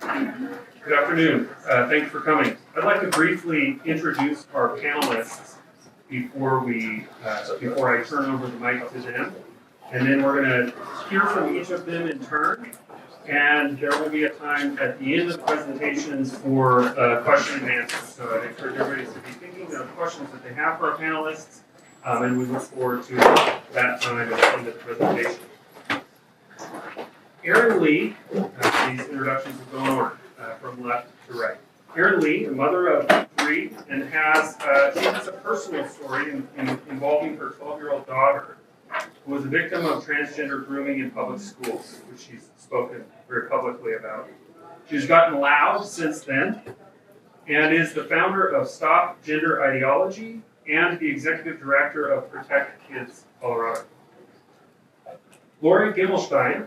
Good afternoon. Thanks for coming. I'd like to briefly introduce our panelists before I turn over the mic to them. And then we're going to hear from each of them in turn. And there will be a time at the end of the presentations for question and answer. So I encourage everybody to be thinking of questions that they have for our panelists. And we look forward to that time at the end of the presentation. Erin Lee, these introductions will go in order from left to right. Erin Lee, a mother of 3, and she has a personal story involving her 12-year-old daughter, who was a victim of transgender grooming in public schools, which she's spoken very publicly about. She's gotten loud since then, and is the founder of Stop Gender Ideology and the executive director of Protect Kids Colorado. Lori Gimelshteyn,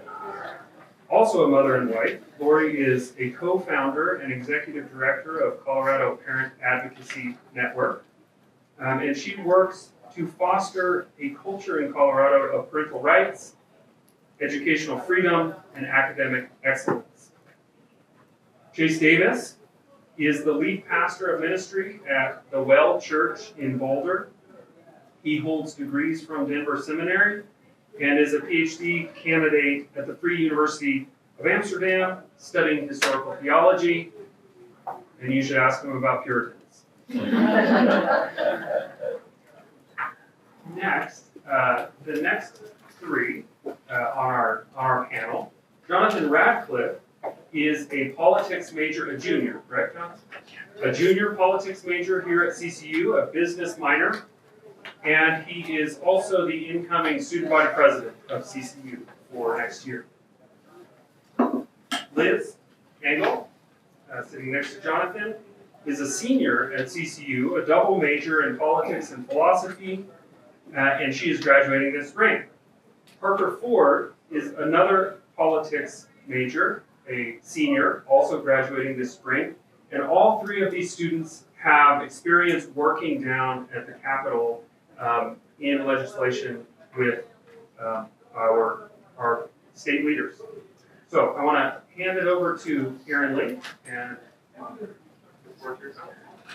also a mother and wife. Lori is a co-founder and executive director of Colorado Parent Advocacy Network, and she works to foster a culture in Colorado of parental rights, educational freedom, and academic excellence. Chase Davis is the lead pastor of ministry at the Well Church in Boulder. He holds degrees from Denver Seminary and is a PhD candidate at the Free University of Amsterdam, studying historical theology, and you should ask him about Puritans. Next, the next 3 on our panel, Jonathan Radcliffe is a politics major, a junior, right, Jonathan? A junior politics major here at CCU, a business minor. And he is also the incoming student body president of CCU for next year. Liz Engel, sitting next to Jonathan, is a senior at CCU, a double major in politics and philosophy, and she is graduating this spring. Parker Ford is another politics major, a senior, also graduating this spring, and all 3 of these students have experience working down at the Capitol in legislation with our state leaders. So I want to hand it over to Erin Lee and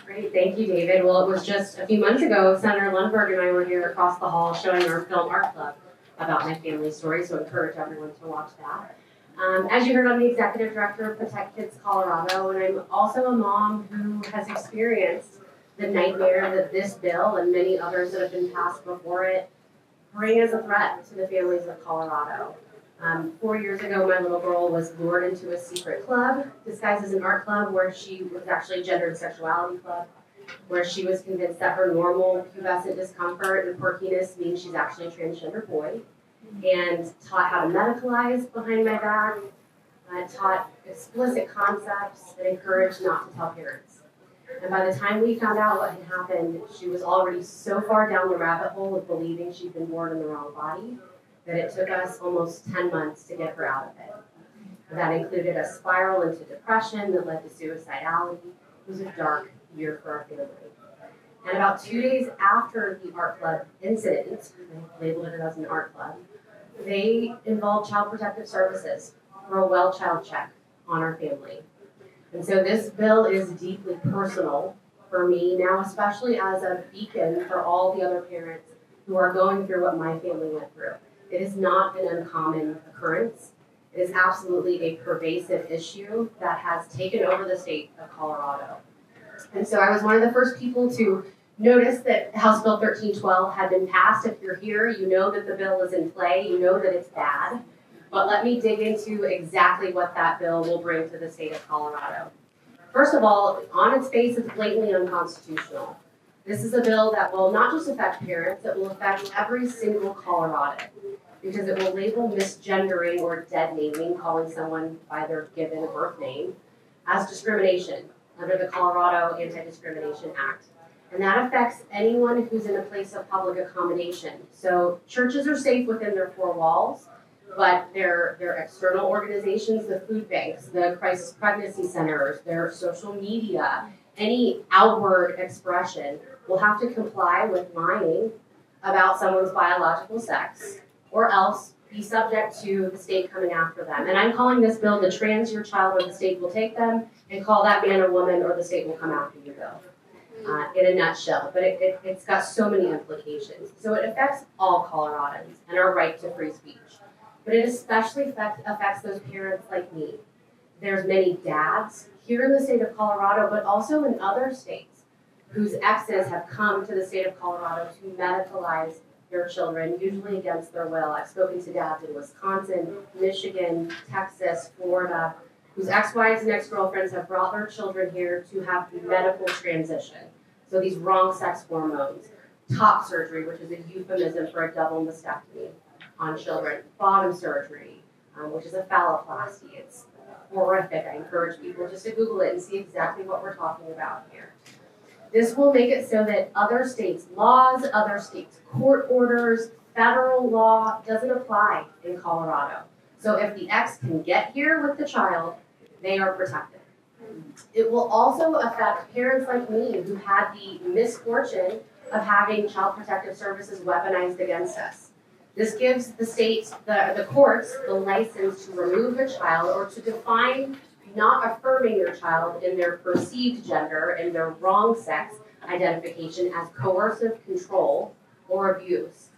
Great, thank you, David. Well, it was just a few months ago, Senator Lundberg and I were here across the hall showing our film art club about my family story, so I encourage everyone to watch that. As you heard, I'm the executive director of Protect Kids Colorado, and I'm also a mom who has experienced the nightmare that this bill and many others that have been passed before it bring as a threat to the families of Colorado. 4 years ago, my little girl was lured into a secret club, disguised as an art club, where she was actually a gender and sexuality club, where she was convinced that her normal pubescent discomfort and quirkiness means she's actually a transgender boy, and taught how to medicalize behind my back, taught explicit concepts that encouraged not to tell parents. And by the time we found out what had happened, she was already so far down the rabbit hole of believing she'd been born in the wrong body that it took us almost 10 months to get her out of it. That included a spiral into depression that led to suicidality. It was a dark year for our family. And about 2 days after the art club incident, they labeled it as an art club, they involved Child Protective Services for a well child check on our family. And so this bill is deeply personal for me now, especially as a beacon for all the other parents who are going through what my family went through. It is not an uncommon occurrence. It is absolutely a pervasive issue that has taken over the state of Colorado. And so I was one of the first people to notice that House Bill 1312 had been passed. If you're here, you know that the bill is in play. You know that it's bad. But let me dig into exactly what that bill will bring to the state of Colorado. First of all, on its face, it's blatantly unconstitutional. This is a bill that will not just affect parents, it will affect every single Coloradan, because it will label misgendering or deadnaming, calling someone by their given birth name, as discrimination under the Colorado Anti-Discrimination Act. And that affects anyone who's in a place of public accommodation. So churches are safe within their 4 walls, but their external organizations, the food banks, the crisis pregnancy centers, their social media, any outward expression will have to comply with lying about someone's biological sex, or else be subject to the state coming after them. And I'm calling this bill the trans your child or the state will take them, and call that man or woman or the state will come after you bill. In a nutshell, but it's got so many implications. So it affects all Coloradans and our right to free speech. But it especially affects those parents like me. There's many dads here in the state of Colorado, but also in other states, whose exes have come to the state of Colorado to medicalize their children, usually against their will. I've spoken to dads in Wisconsin, Michigan, Texas, Florida, whose ex-wives and ex-girlfriends have brought their children here to have medical transition. So these wrong sex hormones, top surgery, which is a euphemism for a double mastectomy on children, bottom surgery, which is a phalloplasty. It's horrific. I encourage people just to Google it and see exactly what we're talking about here. This will make it so that other states' laws, other states' court orders, federal law doesn't apply in Colorado. So if the ex can get here with the child, they are protected. It will also affect parents like me who had the misfortune of having Child Protective Services weaponized against us. This gives the state, the courts, the license to remove a child or to define not affirming your child in their perceived gender and their wrong sex identification as coercive control or abuse.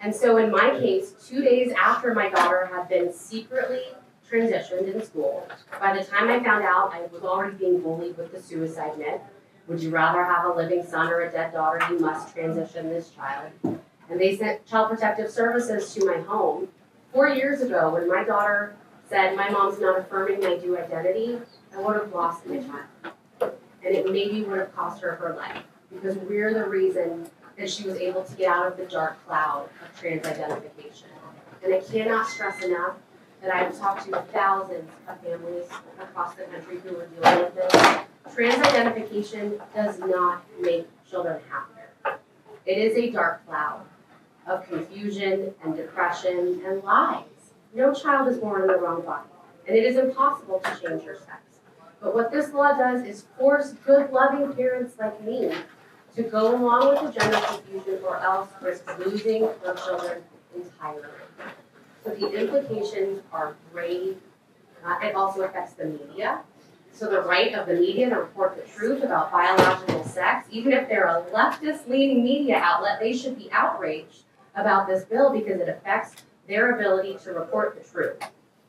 And so in my case, 2 days after my daughter had been secretly transitioned in school, by the time I found out, I was already being bullied with the suicide myth. Would you rather have a living son or a dead daughter? You must transition this child. And they sent Child Protective Services to my home 4 years ago when my daughter said, my mom's not affirming my due identity. I would have lost my child. And it maybe would have cost her her life, because we're the reason that she was able to get out of the dark cloud of trans identification. And I cannot stress enough that I've talked to thousands of families across the country who are dealing with this. Trans identification does not make children happier. It is a dark cloud of confusion and depression and lies. No child is born in the wrong body, and it is impossible to change your sex. But what this law does is force good, loving parents like me to go along with the gender confusion or else risk losing their children entirely. So the implications are grave. It also affects the media. So the right of the media to report the truth about biological sex, even if they're a leftist-leaning media outlet, they should be outraged about this bill because it affects their ability to report the truth.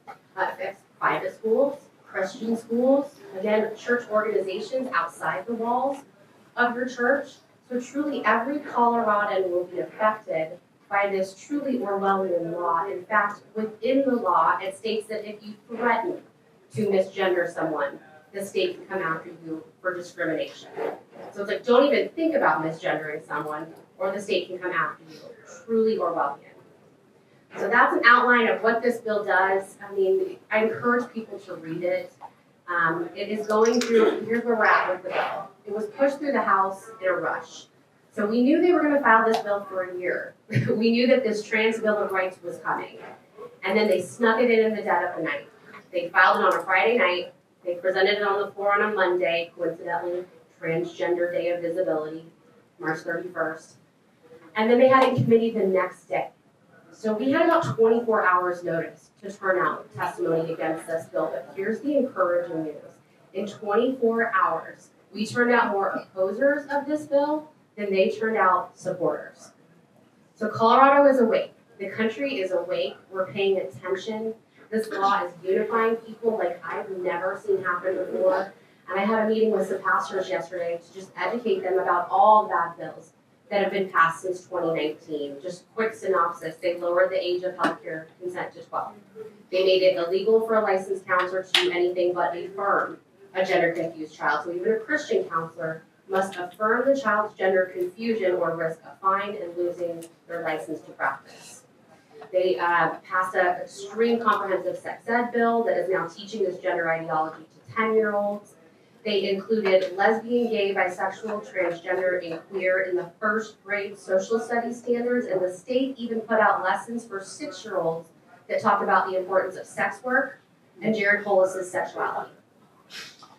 It affects private schools, Christian schools, again, church organizations outside the walls of your church. So truly every Coloradan will be affected by this truly Orwellian law. In fact, within the law, it states that if you threaten to misgender someone, the state can come after you for discrimination. So it's like, don't even think about misgendering someone, or the state can come after you. Truly Orwellian. So that's an outline of what this bill does. I mean, I encourage people to read it. It is going through, here's where we're at with the bill. It was pushed through the House in a rush. So we knew they were going to file this bill for a year. We knew that this trans bill of rights was coming. And then they snuck it in the dead of the night. They filed it on a Friday night. They presented it on the floor on a Monday, coincidentally, Transgender Day of Visibility, March 31st. And then they had it in committee the next day. So we had about 24 hours notice to turn out testimony against this bill. But here's the encouraging news. In 24 hours, we turned out more opposers of this bill than they turned out supporters. So Colorado is awake. The country is awake. We're paying attention. This law is unifying people like I've never seen happen before. And I had a meeting with some pastors yesterday to just educate them about all the bad bills that have been passed since 2019. Just quick synopsis, they lowered the age of healthcare consent to 12. They made it illegal for a licensed counselor to do anything but affirm a gender-confused child. So even a Christian counselor must affirm the child's gender confusion or risk a fine and losing their license to practice. They passed an extreme comprehensive sex ed bill that is now teaching this gender ideology to 10-year-olds. They included lesbian, gay, bisexual, transgender, and queer in the first grade social studies standards, and the state even put out lessons for 6-year-olds that talked about the importance of sex work and Jared Polis's sexuality.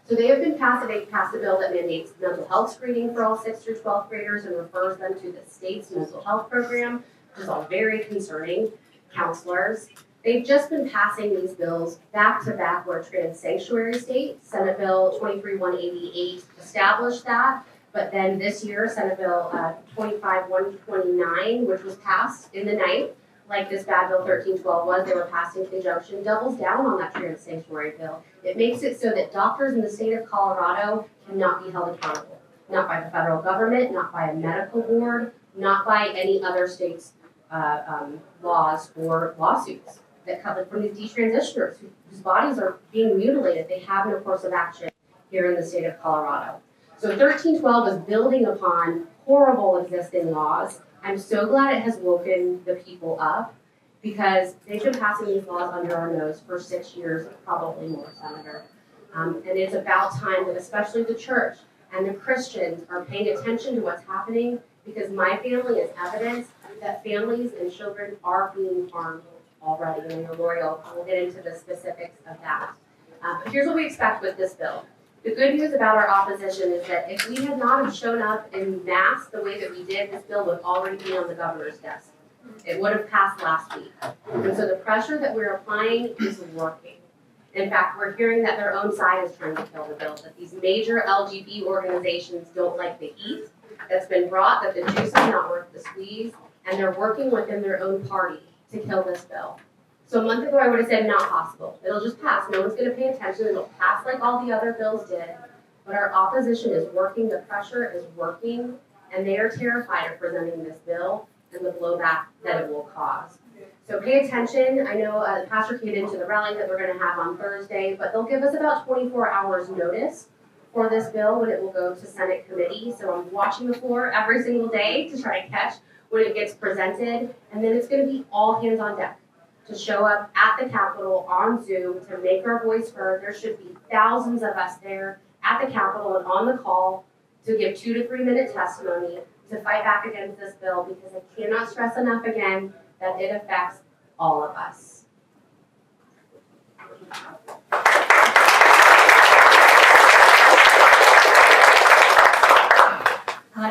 So they have been passed a bill that mandates mental health screening for all 6th through 12th graders and refers them to the state's mental health program, which is all very concerning. counselors. They've just been passing these bills back to back. We're a trans sanctuary state. Senate Bill 23-188 established that. But then this year, Senate Bill 25-129, which was passed in the night, like this bad bill 1312 was, they were passed in conjunction, doubles down on that trans sanctuary bill. It makes it so that doctors in the state of Colorado cannot be held accountable. Not by the federal government, not by a medical board, not by any other state's laws or lawsuits that come from these detransitioners whose bodies are being mutilated. They have no course of action here in the state of Colorado. So 1312 is building upon horrible existing laws. I'm so glad it has woken the people up because they've been passing these laws under our nose for 6 years, probably more, Senator. And it's about time that especially the church and the Christians are paying attention to what's happening because my family is evidence that families and children are being harmed already. And I know Lori will get into the specifics of that. But here's what we expect with this bill. The good news about our opposition is that if we had not have shown up in mass the way that we did, this bill would already be on the governor's desk. It would have passed last week. And so the pressure that we're applying is working. In fact, we're hearing that their own side is trying to kill the bill, that these major LGBT organizations don't like the heat that's been brought, that the juice is not worth the squeeze, and they're working within their own party to kill this bill. So a month ago, I would have said not possible. It'll just pass. No one's going to pay attention. It'll pass like all the other bills did. But our opposition is working. The pressure is working. And they are terrified of presenting this bill and the blowback that it will cause. So pay attention. I know the pastor came into the rally that we're going to have on Thursday, but they'll give us about 24 hours notice for this bill when it will go to Senate committee. So I'm watching the floor every single day to try to catch when it gets presented. And then it's going to be all hands on deck to show up at the Capitol on Zoom to make our voice heard. There should be thousands of us there at the Capitol and on the call to give 2 to 3 minute testimony to fight back against this bill because I cannot stress enough again that it affects all of us.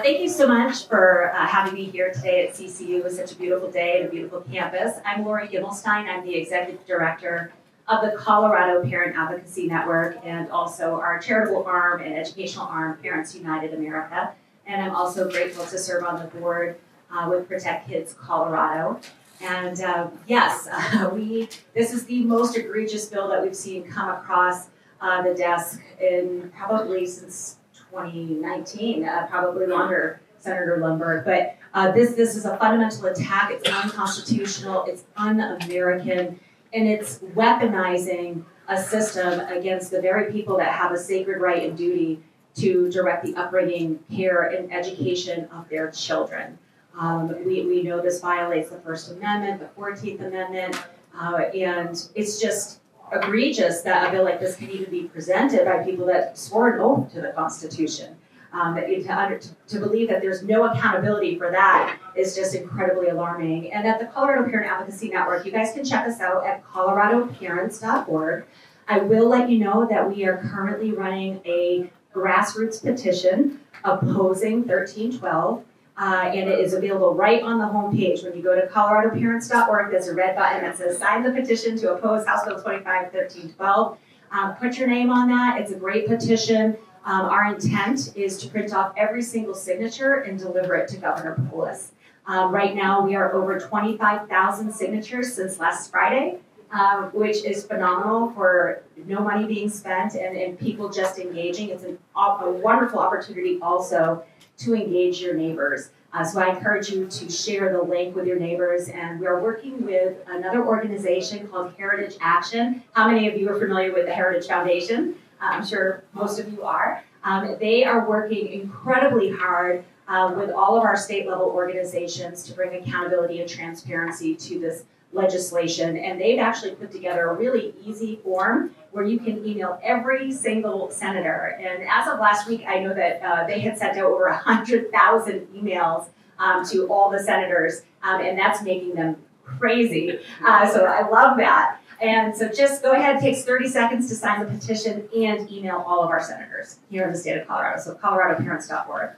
Thank you so much for having me here today at CCU. It was such a beautiful day and a beautiful campus. I'm Lori Gimelshteyn. I'm the Executive Director of the Colorado Parent Advocacy Network and also our charitable arm and educational arm, Parents United America. And I'm also grateful to serve on the board with Protect Kids Colorado. And this is the most egregious bill that we've seen come across the desk in probably since 2019, probably longer, Senator Lundberg. But this is a fundamental attack. It's unconstitutional, it's un-American, and it's weaponizing a system against the very people that have a sacred right and duty to direct the upbringing, care, and education of their children. We know this violates the First Amendment, the 14th Amendment, and it's just egregious that a bill like this can even be presented by people that swore an oath to the Constitution. To believe that there's no accountability for that is just incredibly alarming. And at the Colorado Parent Advocacy Network, you guys can check us out at coloradoparents.org. I will let you know that we are currently running a grassroots petition opposing 1312. And it is available right on the homepage. When you go to coloradoparents.org, there's a red button that says sign the petition to oppose House Bill 25-1312. Put your name on that. It's a great petition. Our intent is to print off every single signature and deliver it to Governor Polis. Right now, we are over 25,000 signatures since last Friday, which is phenomenal for no money being spent and people just engaging. It's a wonderful opportunity also to engage your neighbors. So I encourage you to share the link with your neighbors. And we're working with another organization called Heritage Action. How many of you are familiar with the Heritage Foundation? I'm sure most of you are. They are working incredibly hard with all of our state level organizations to bring accountability and transparency to this legislation. And they've actually put together a really easy form where you can email every single senator. And as of last week, I know that they had sent out over 100,000 emails to all the senators, and that's making them crazy. So I love that. And so just go ahead, it takes 30 seconds to sign the petition and email all of our senators here in the state of Colorado, so coloradoparents.org.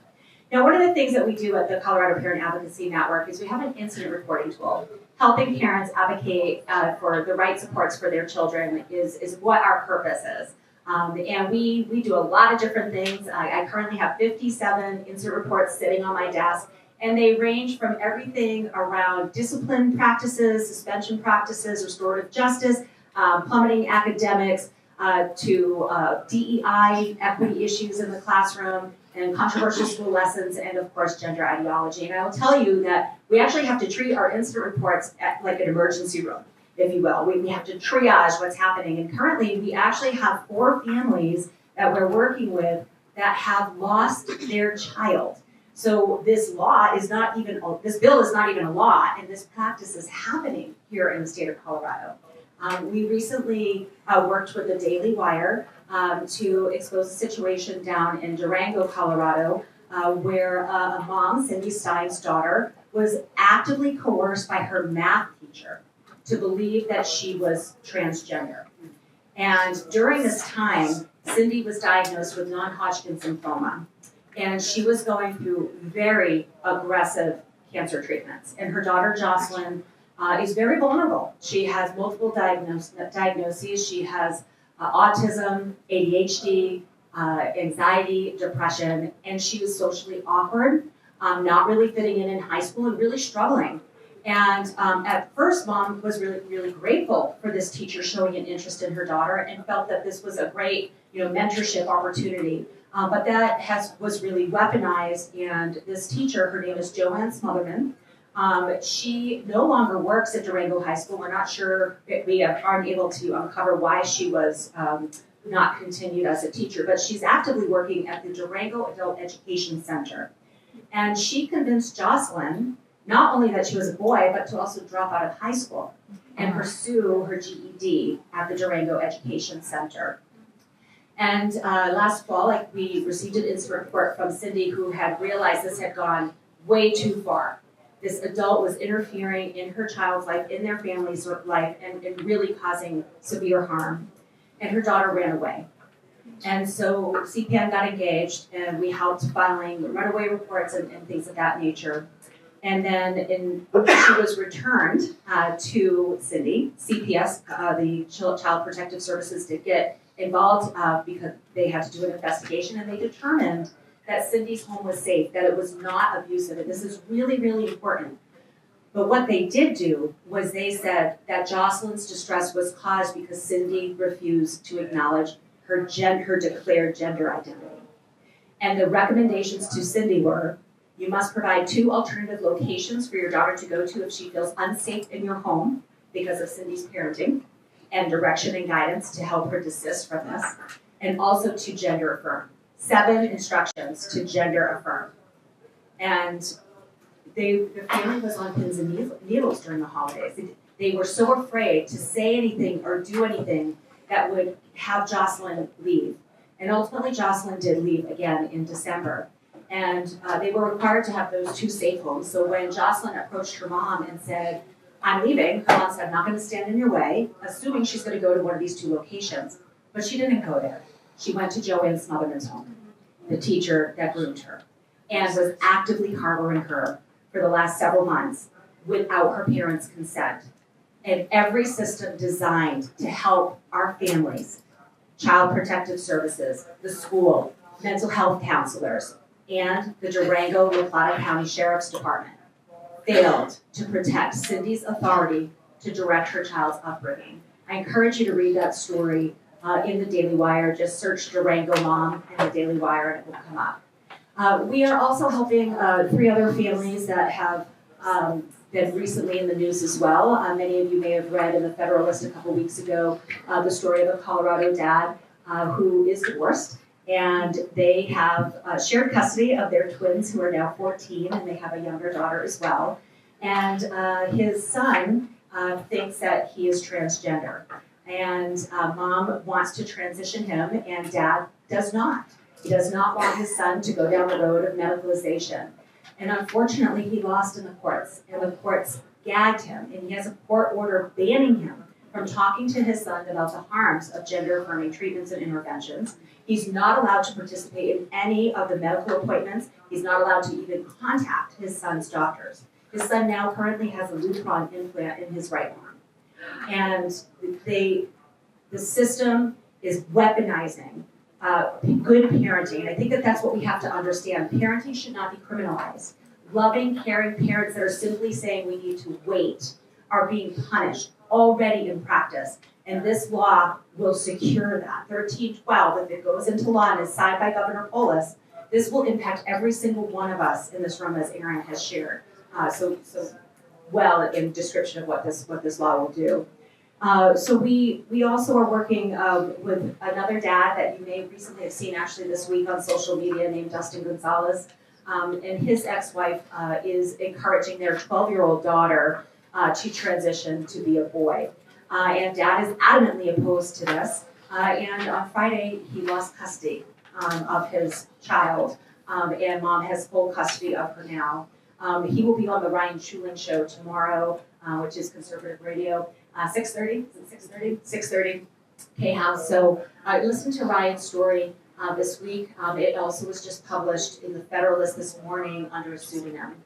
Now, one of the things that we do at the Colorado Parent Advocacy Network is we have an incident reporting tool. helping parents advocate for the right supports for their children is what our purpose is. And we do a lot of different things. I currently have 57 insert reports sitting on my desk, and they range from everything around discipline practices, suspension practices, restorative justice, plummeting academics, to DEI, equity issues in the classroom, and controversial school lessons, and of course, gender ideology. And I will tell you that we actually have to treat our incident reports like an emergency room, if you will. We have to triage what's happening. And currently, we actually have 4 families that we're working with that have lost their child. So this bill is not even a law, and this practice is happening here in the state of Colorado. We recently worked with the Daily Wire to expose a situation down in Durango, Colorado, where a mom, Cindy Stein's daughter, was actively coerced by her math teacher to believe that she was transgender. And during this time, Cindy was diagnosed with non-Hodgkin's lymphoma, and she was going through very aggressive cancer treatments. And her daughter, Jocelyn, is very vulnerable. She has multiple diagnoses. She has autism, ADHD, anxiety, depression, and she was socially awkward, not really fitting in high school, and really struggling. And at first, Mom was really, really grateful for this teacher showing an interest in her daughter and felt that this was a great, mentorship opportunity. But that was really weaponized, and this teacher, her name is Joanne Smotherman, she no longer works at Durango High School. We're not sure if we aren't able to uncover why she was not continued as a teacher, but she's actively working at the Durango Adult Education Center. And she convinced Jocelyn not only that she was a boy, but to also drop out of high school and pursue her GED at the Durango Education Center. And last fall, we received an incident report from Cindy, who had realized this had gone way too far. This adult was interfering in her child's life, in their family's life, and really causing severe harm. And her daughter ran away. And so CPN got engaged, and we helped filing runaway reports and things of that nature. And then she was returned to Cindy. CPS, the Child Protective Services, did get involved because they had to do an investigation, and they determined that Cindy's home was safe, that it was not abusive. And this is really, really important. But what they did do was they said that Jocelyn's distress was caused because Cindy refused to acknowledge her declared gender identity. And the recommendations to Cindy were, you must provide 2 alternative locations for your daughter to go to if she feels unsafe in your home because of Cindy's parenting, and direction and guidance to help her desist from this, and also to gender affirm. 7 instructions to gender affirm. And the family was on pins and needles during the holidays. They were so afraid to say anything or do anything that would have Jocelyn leave. And ultimately, Jocelyn did leave again in December. And they were required to have those 2 safe homes. So when Jocelyn approached her mom and said, I'm leaving, her mom said, I'm not going to stand in your way, assuming she's going to go to one of these 2 locations. But she didn't go there. She went to Joanne Smotherman's home, the teacher that groomed her, and was actively harboring her for the last several months without her parents' consent. And every system designed to help our families, Child Protective Services, the school, mental health counselors, and the Durango-La Plata County Sheriff's Department failed to protect Cindy's authority to direct her child's upbringing. I encourage you to read that story in the Daily Wire. Just search Durango Mom in the Daily Wire and it will come up. We are also helping 3 other families that have been recently in the news as well. Many of you may have read in the Federalist a couple weeks ago the story of a Colorado dad who is divorced, and they have shared custody of their twins who are now 14, and they have a younger daughter as well. And his son thinks that he is transgender. And mom wants to transition him, and dad does not. He does not want his son to go down the road of medicalization. And unfortunately, he lost in the courts, and the courts gagged him, and he has a court order banning him from talking to his son about the harms of gender-affirming treatments and interventions. He's not allowed to participate in any of the medical appointments. He's not allowed to even contact his son's doctors. His son now currently has a Lupron implant in his right arm. And the system is weaponizing good parenting. I think that that's what we have to understand. Parenting should not be criminalized. Loving, caring parents that are simply saying we need to wait are being punished already in practice. And this law will secure that. 1312, if it goes into law and is signed by Governor Polis, this will impact every single one of us in this room, as Erin has shared so well in description of what this law will do. So we also are working with another dad that you may recently have seen actually this week on social media named Dustin Gonzalez. And his ex-wife is encouraging their 12-year-old daughter to transition to be a boy. And dad is adamantly opposed to this. And on Friday, he lost custody of his child. And mom has full custody of her now. He will be on the Ryan Chulin show tomorrow, which is conservative radio. 6:30, is it 6:30? 6:30, K-House. So I listened to Ryan's story this week. It also was just published in the Federalist this morning under a pseudonym.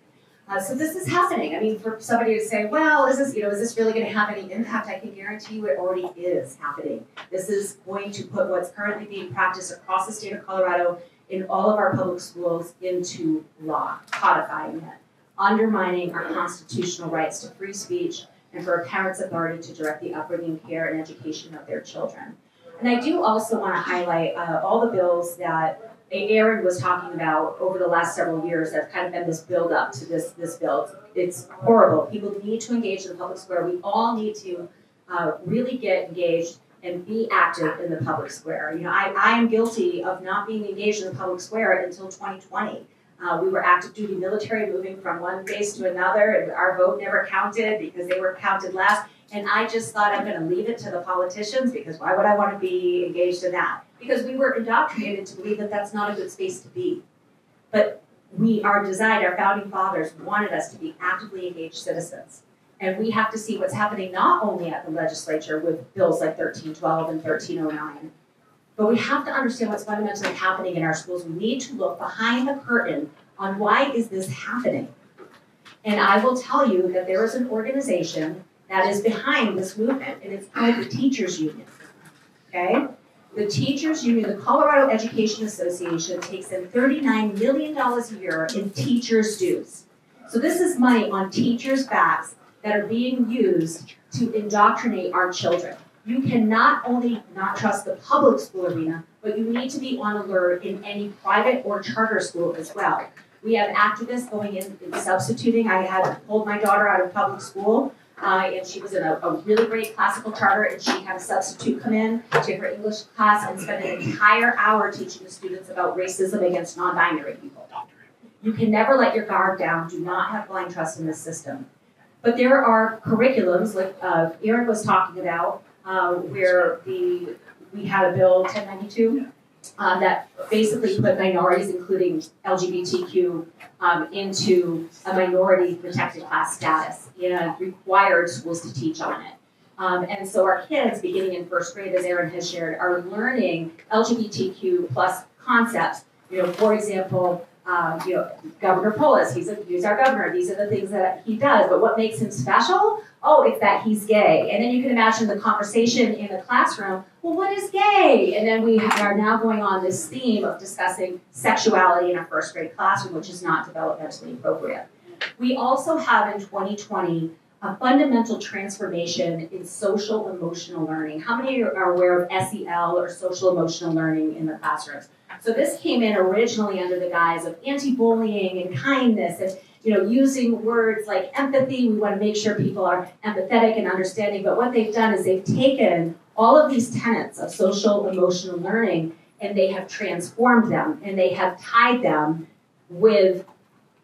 So this is happening. I mean, for somebody to say, well, is this really going to have any impact? I can guarantee you it already is happening. This is going to put what's currently being practiced across the state of Colorado in all of our public schools into law, codifying it, undermining our constitutional rights to free speech, and for a parent's authority to direct the upbringing, care, and education of their children. And I do also want to highlight all the bills that Erin was talking about over the last several years that have kind of been this build up to this bill. It's horrible. People need to engage in the public square. We all need to really get engaged and be active in the public square. You know, I am guilty of not being engaged in the public square until 2020. We were active duty military, moving from one base to another, and our vote never counted because they were counted last. And I just thought I'm going to leave it to the politicians because why would I want to be engaged in that? Because we were indoctrinated to believe that that's not a good space to be. But our founding fathers wanted us to be actively engaged citizens. And we have to see what's happening not only at the legislature with bills like 1312 and 1309, but we have to understand what's fundamentally happening in our schools. We need to look behind the curtain on why is this happening. And I will tell you that there is an organization that is behind this movement, and it's called the Teachers Union, okay? The Teachers Union, the Colorado Education Association, takes in $39 million a year in teachers' dues. So this is money on teachers' backs that are being used to indoctrinate our children. You can not only not trust the public school arena, but you need to be on alert in any private or charter school as well. We have activists going in and substituting. I had pulled my daughter out of public school, and she was in a really great classical charter, and she had a substitute come in to her English class and spend an entire hour teaching the students about racism against non-binary people. You can never let your guard down. Do not have blind trust in this system. But there are curriculums, like Erin was talking about, where we had a bill 1092 that basically put minorities, including LGBTQ, into a minority protected class status and required schools to teach on it. And so our kids, beginning in first grade, as Erin has shared, are learning LGBTQ plus concepts. You know, for example, Governor Polis, he's our governor. These are the things that he does. But what makes him special? Oh, it's that he's gay. And then you can imagine the conversation in the classroom, well, what is gay? And then we are now going on this theme of discussing sexuality in a first grade classroom, which is not developmentally appropriate. We also have in 2020 a fundamental transformation in social emotional learning. How many are aware of SEL or social emotional learning in the classrooms? So this came in originally under the guise of anti-bullying and kindness and using words like empathy. We want to make sure people are empathetic and understanding, but what they've done is they've taken all of these tenets of social emotional learning and they have transformed them and they have tied them with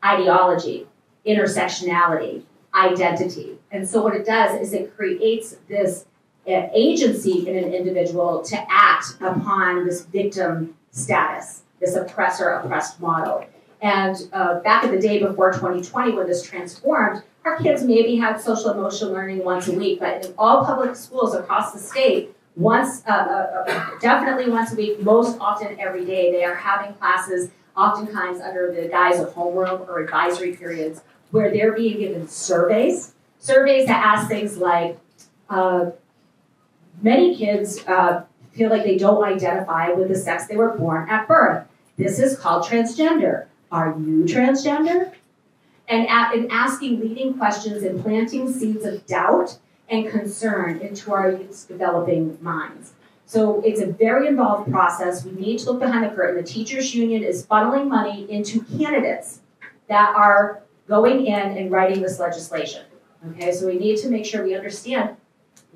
ideology, intersectionality, identity. And so what it does is it creates this agency in an individual to act upon this victim status, this oppressor-oppressed model. And back in the day before 2020, when this transformed, our kids maybe had social emotional learning once a week, but in all public schools across the state, definitely once a week, most often every day, they are having classes, oftentimes under the guise of homeroom or advisory periods where they're being given surveys that ask things like, many kids feel like they don't identify with the sex they were born at birth. This is called transgender. Are you transgender? And asking leading questions and planting seeds of doubt and concern into our youth's developing minds. So it's a very involved process. We need to look behind the curtain. The teachers union is funneling money into candidates that are going in and writing this legislation. Okay, so we need to make sure we understand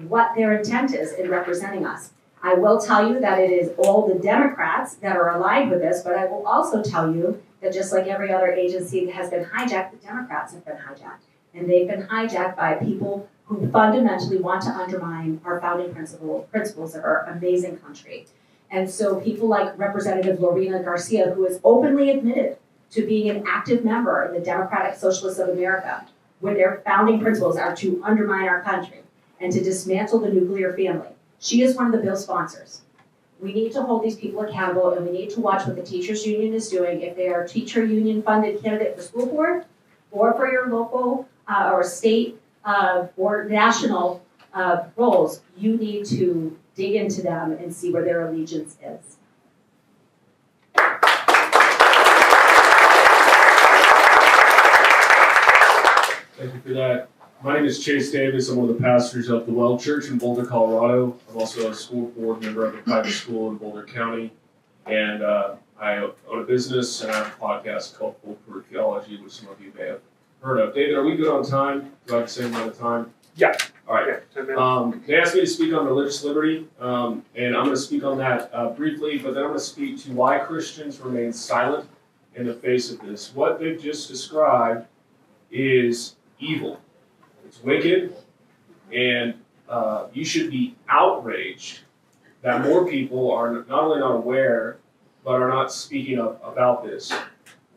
what their intent is in representing us. I will tell you that it is all the Democrats that are aligned with this, but I will also tell you that just like every other agency that has been hijacked, the Democrats have been hijacked. And they've been hijacked by people who fundamentally want to undermine our founding principles of our amazing country. And so people like Representative Lorena Garcia, who has openly admitted to being an active member in the Democratic Socialists of America, where their founding principles are to undermine our country and to dismantle the nuclear family. She is one of the bill sponsors. We need to hold these people accountable, and we need to watch what the teachers union is doing. If they are a teacher union funded candidate for school board, or for your local or state or national roles, you need to dig into them and see where their allegiance is. Thank you for that. My name is Chase Davis. I'm one of the pastors of the Well Church in Boulder, Colorado. I'm also a school board member of a private school in Boulder County. And I own a business and I have a podcast called Full Proof Theology, which some of you may have heard of. David, are we good on time? Do I have the same amount of time? Yeah. All right. They asked me to speak on religious liberty, and I'm going to speak on that briefly, but then I'm going to speak to why Christians remain silent in the face of this. What they've just described is evil. It's wicked, and you should be outraged that more people are not only not aware, but are not speaking up about this.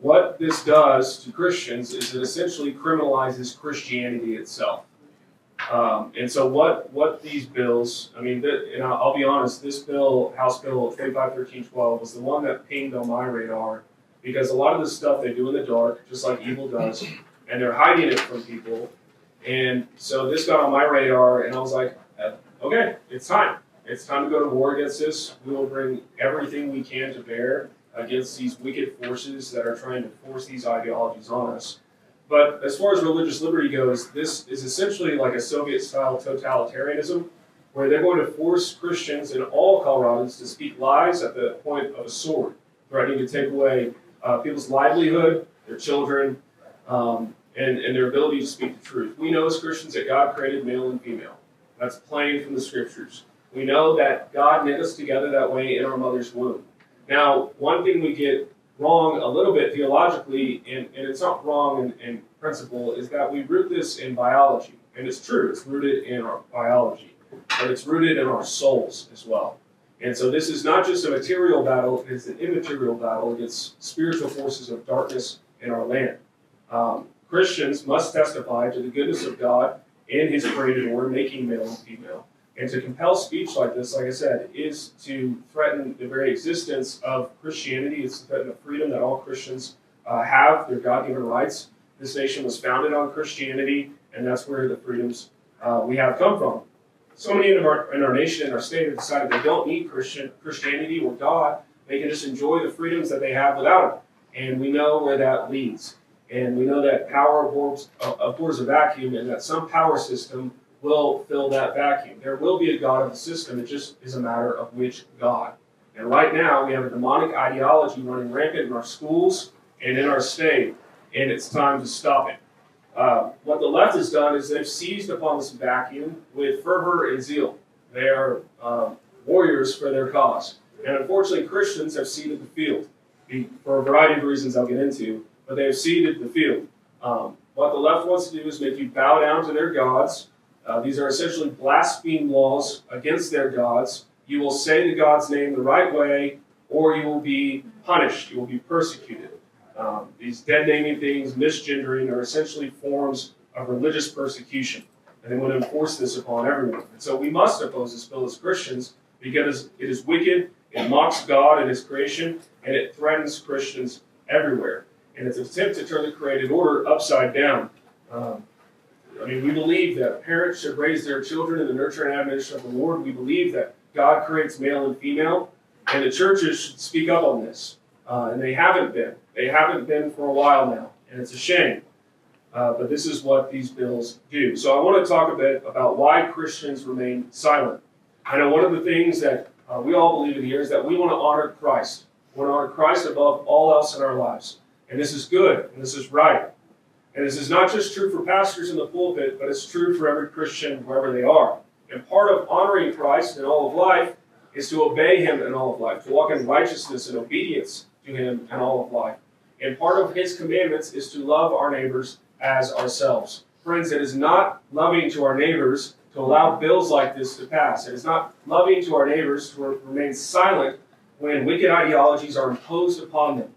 What this does to Christians is it essentially criminalizes Christianity itself. And so what these bills, I mean, and I'll be honest, this bill, House Bill 251312, was the one that pinged on my radar because a lot of the stuff they do in the dark, just like evil does, and they're hiding it from people. And so this got on my radar, and I was like, okay, it's time. It's time to go to war against this. We will bring everything we can to bear against these wicked forces that are trying to force these ideologies on us. But as far as religious liberty goes, this is essentially like a Soviet-style totalitarianism, where they're going to force Christians and all Coloradans to speak lies at the point of a sword, threatening to take away people's livelihood, their children, and their ability to speak the truth. We know as Christians that God created male and female. That's plain from the scriptures. We know that God knit us together that way in our mother's womb. Now, one thing we get wrong a little bit theologically, and it's not wrong in principle, is that we root this in biology. And it's true, it's rooted in our biology, but it's rooted in our souls as well. And so this is not just a material battle, it's an immaterial battle against spiritual forces of darkness in our land. Christians must testify to the goodness of God in His created order, making male and female. And to compel speech like this, like I said, is to threaten the very existence of Christianity. It's to threaten the freedom that all Christians have, their God-given rights. This nation was founded on Christianity, and that's where the freedoms we have come from. So many in our nation and our state have decided they don't need Christianity or God. They can just enjoy the freedoms that they have without it. And we know where that leads. And we know that power abhors a vacuum, and that some power system will fill that vacuum. There will be a God of the system. It just is a matter of which God. And right now, we have a demonic ideology running rampant in our schools and in our state, and it's time to stop it. What the left has done is they've seized upon this vacuum with fervor and zeal. They are warriors for their cause. And unfortunately, Christians have ceded the field for a variety of reasons I'll get into, but they have ceded the field. What the left wants to do is make you bow down to their gods. These are essentially blaspheme laws against their gods. You will say the God's name the right way, or you will be punished. You will be persecuted. These deadnaming things, misgendering, are essentially forms of religious persecution. And they want to enforce this upon everyone. And so we must oppose this bill as Christians because it is wicked, it mocks God and His creation, and it threatens Christians everywhere. and it's an attempt to turn the created order upside down. We believe that parents should raise their children in the nurture and admonition of the Lord. We believe that God creates male and female, and the churches should speak up on this. And they haven't been. They haven't been for a while now, and it's a shame. But this is what these bills do. So I want to talk a bit about why Christians remain silent. I know one of the things that we all believe in here is that we want to honor Christ. We want to honor Christ above all else in our lives. And this is good, and this is right. And this is not just true for pastors in the pulpit, but it's true for every Christian wherever they are. And part of honoring Christ in all of life is to obey him in all of life, to walk in righteousness and obedience to him in all of life. And part of his commandments is to love our neighbors as ourselves. Friends, it is not loving to our neighbors to allow bills like this to pass. It is not loving to our neighbors to remain silent when wicked ideologies are imposed upon them.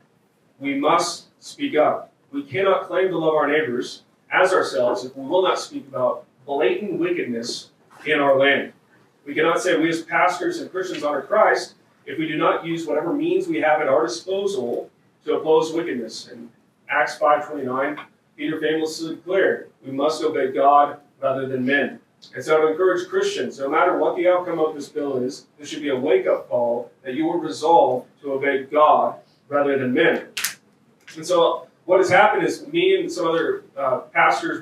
We must speak up. We cannot claim to love our neighbors as ourselves if we will not speak about blatant wickedness in our land. We cannot say we as pastors and Christians honor Christ if we do not use whatever means we have at our disposal to oppose wickedness. In Acts 5:29, Peter famously declared, we must obey God rather than men. And so I would encourage Christians, no matter what the outcome of this bill is, this should be a wake-up call that you will resolve to obey God rather than men. And so what has happened is me and some other pastors,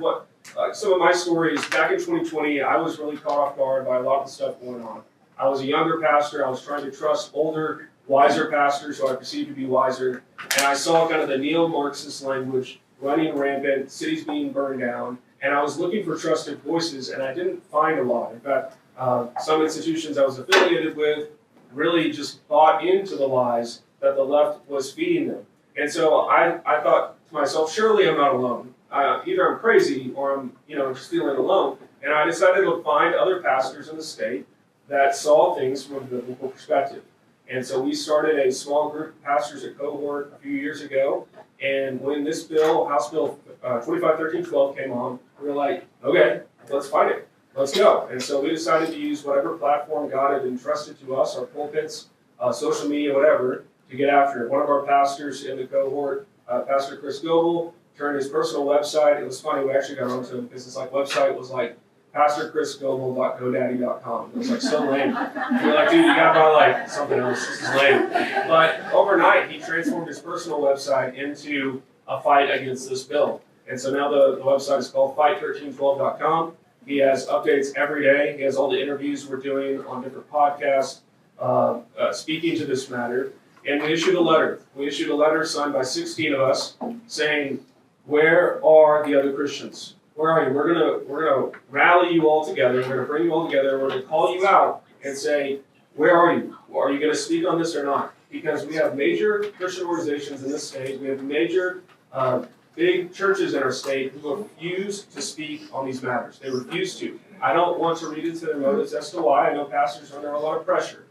some of my stories, back in 2020, I was really caught off guard by a lot of the stuff going on. I was a younger pastor. I was trying to trust older, wiser pastors who I perceived to be wiser. And I saw kind of the neo-Marxist language running rampant, cities being burned down. And I was looking for trusted voices, and I didn't find a lot. In fact, some institutions I was affiliated with really just bought into the lies that the left was feeding them. And so I thought to myself, surely I'm not alone. Either I'm crazy or I'm just feeling alone. And I decided to find other pastors in the state that saw things from a biblical perspective. And so we started a small group of pastors at Cohort a few years ago. And when this bill, House Bill 2513-12 came on, we were like, okay, let's fight it. Let's go. And so we decided to use whatever platform God had entrusted to us, our pulpits, social media, whatever, to get after it. One of our pastors in the cohort, Pastor Chris Goebel, turned his personal website. It was funny, we actually got onto a business website. It was like pastorchrisgoebel.godaddy.com. It was so lame. You're like, dude, you gotta buy something else. This is lame. But overnight, he transformed his personal website into a fight against this bill. And so now the website is called fight1312.com. He has updates every day. He has all the interviews we're doing on different podcasts, speaking to this matter. And we issued a letter. We issued a letter signed by 16 of us saying, where are the other Christians? Where are you? We're gonna rally you all together. We're gonna bring you all together. We're gonna call you out and say, where are you? Are you gonna speak on this or not? Because we have major Christian organizations in this state. We have major big churches in our state who refuse to speak on these matters. They refuse to. I don't want to read into their motives as to why. I know pastors are under a lot of pressure.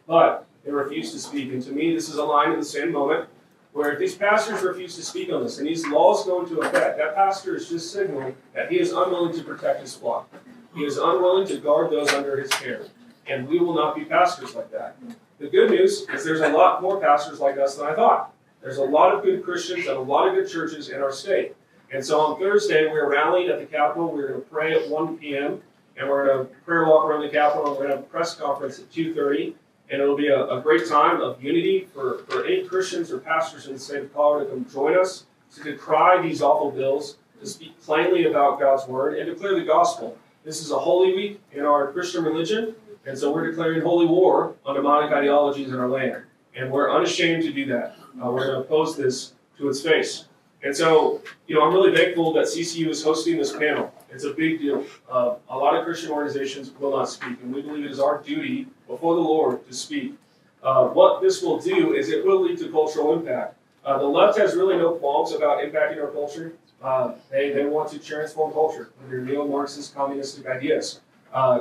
But they refuse to speak. And to me, this is a line in the same moment where if these pastors refuse to speak on this and these laws go into effect, that pastor is just signaling that he is unwilling to protect his flock. He is unwilling to guard those under his care. And we will not be pastors like that. The good news is there's a lot more pastors like us than I thought. There's a lot of good Christians and a lot of good churches in our state. And so on Thursday, we're rallying at the Capitol. We're going to pray at 1 p.m. And we're going to prayer walk around the Capitol. And we're going to have a press conference at 2:30. And it'll be a great time of unity for any Christians or pastors in the state of Colorado to come join us to decry these awful bills, to speak plainly about God's word, and declare the gospel. This is a holy week in our Christian religion, and so we're declaring holy war on demonic ideologies in our land. And we're unashamed to do that. We're going to oppose this to its face. And so, I'm really thankful that CCU is hosting this panel. It's a big deal. A lot of Christian organizations will not speak, and we believe it is our duty before the Lord to speak. What this will do is it will lead to cultural impact. The left has really no qualms about impacting our culture. They want to transform culture with their neo-Marxist communistic ideas.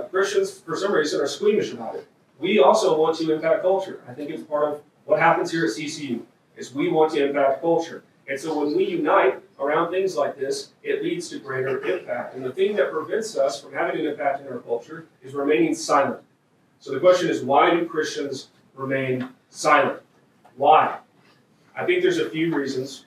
Christians, for some reason, are squeamish about it. We also want to impact culture. I think it's part of what happens here at CCU, is we want to impact culture. And so when we unite around things like this, it leads to greater impact. And the thing that prevents us from having an impact in our culture is remaining silent. So the question is, why do Christians remain silent? Why? I think there's a few reasons.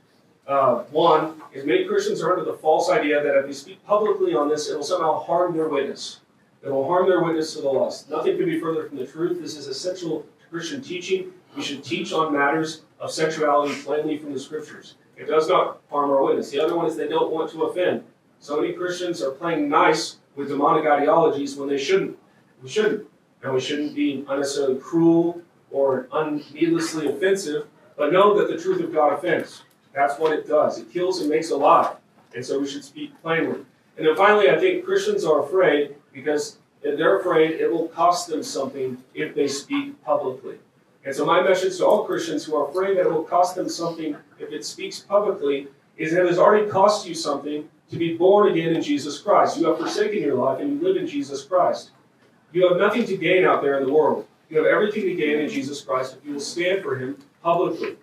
One is many Christians are under the false idea that if they speak publicly on this, it will somehow harm their witness. It will harm their witness to the lost. Nothing could be further from the truth. This is essential to Christian teaching. We should teach on matters of sexuality plainly from the scriptures. It does not harm our witness. The other one is they don't want to offend. So many Christians are playing nice with demonic ideologies when they shouldn't. We shouldn't. And we shouldn't be unnecessarily cruel or needlessly offensive, but know that the truth of God offends. That's what it does. It kills and makes alive. And so we should speak plainly. And then finally, I think Christians are afraid because if they're afraid it will cost them something if they speak publicly. And so my message to all Christians who are afraid that it will cost them something if it speaks publicly is that it has already cost you something to be born again in Jesus Christ. You have forsaken your life and you live in Jesus Christ. You have nothing to gain out there in the world. You have everything to gain in Jesus Christ if you will stand for him publicly.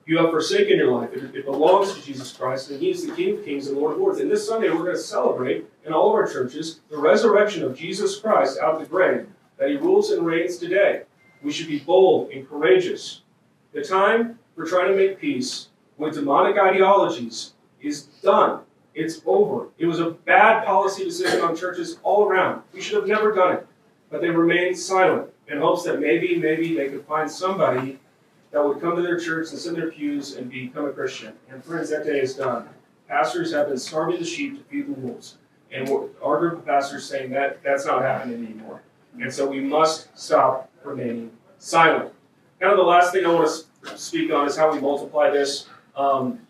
You have forsaken your life. It belongs to Jesus Christ, and he's the King of Kings and Lord of Lords. And this Sunday we're going to celebrate in all of our churches the resurrection of Jesus Christ out of the grave, that he rules and reigns today. We should be bold and courageous. The time for trying to make peace with demonic ideologies is done. It's over. It was a bad policy decision on churches all around. We should have never done it. But they remained silent in hopes that maybe they could find somebody that would come to their church and sit in their pews and become a Christian. And friends, that day is done. Pastors have been starving the sheep to feed the wolves. And our group of pastors saying that that's not happening anymore. And so we must stop remaining silent. Kind of the last thing I want to speak on is how we multiply this. From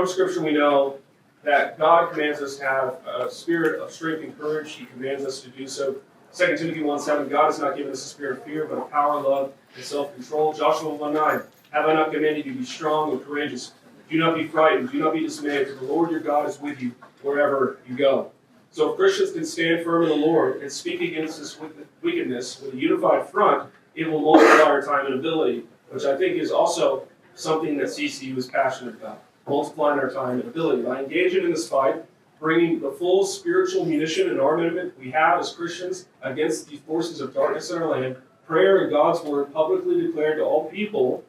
Scripture we know that God commands us to have a spirit of strength and courage. He commands us to do so. 2 Timothy 1:7, God has not given us a spirit of fear, but of power, love, and self-control. Joshua 1:9, have I not commanded you to be strong and courageous? Do not be frightened, do not be dismayed, for the Lord your God is with you wherever you go. So if Christians can stand firm in the Lord and speak against this wickedness with a unified front, it will multiply our time and ability, which I think is also something that CCU is passionate about. Multiplying our time and ability. By engaging in this fight, bringing the full spiritual munition and armament we have as Christians against these forces of darkness in our land, prayer and God's word publicly declared to all people,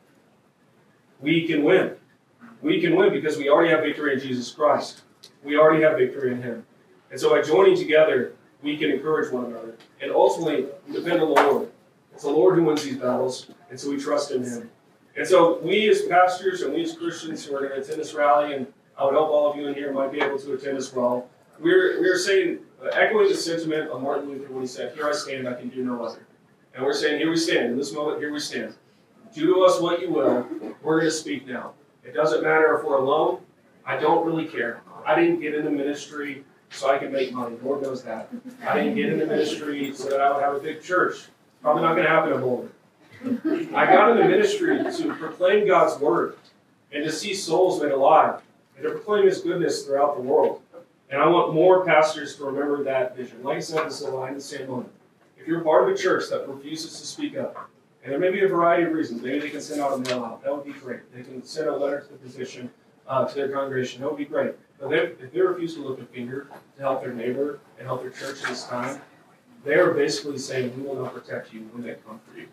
we can win. We can win because we already have victory in Jesus Christ. We already have victory in him. And so by joining together, we can encourage one another. And ultimately, we depend on the Lord. It's the Lord who wins these battles, and so we trust in him. And so we as pastors and we as Christians who are going to attend this rally, and I would hope all of you in here might be able to attend as well, we're saying, echoing the sentiment of Martin Luther when he said, here I stand, I can do no other. And we're saying, here we stand. In this moment, here we stand. Do to us what you will. We're going to speak now. It doesn't matter if we're alone. I don't really care. I didn't get into ministry so I could make money. Lord knows that. I didn't get into ministry so that I would have a big church. Probably not going to happen in Boulder. I got into ministry to proclaim God's word and to see souls made alive and to proclaim his goodness throughout the world. And I want more pastors to remember that vision. Like I said, this is a line in the same moment. If you're part of a church that refuses to speak up, and there may be a variety of reasons, maybe they can send out a mail out. That would be great. They can send a letter to the physician, to their congregation. That would be great. But if they refuse to lift a finger to help their neighbor and help their church at this time, they are basically saying, we will not protect you when they come for you.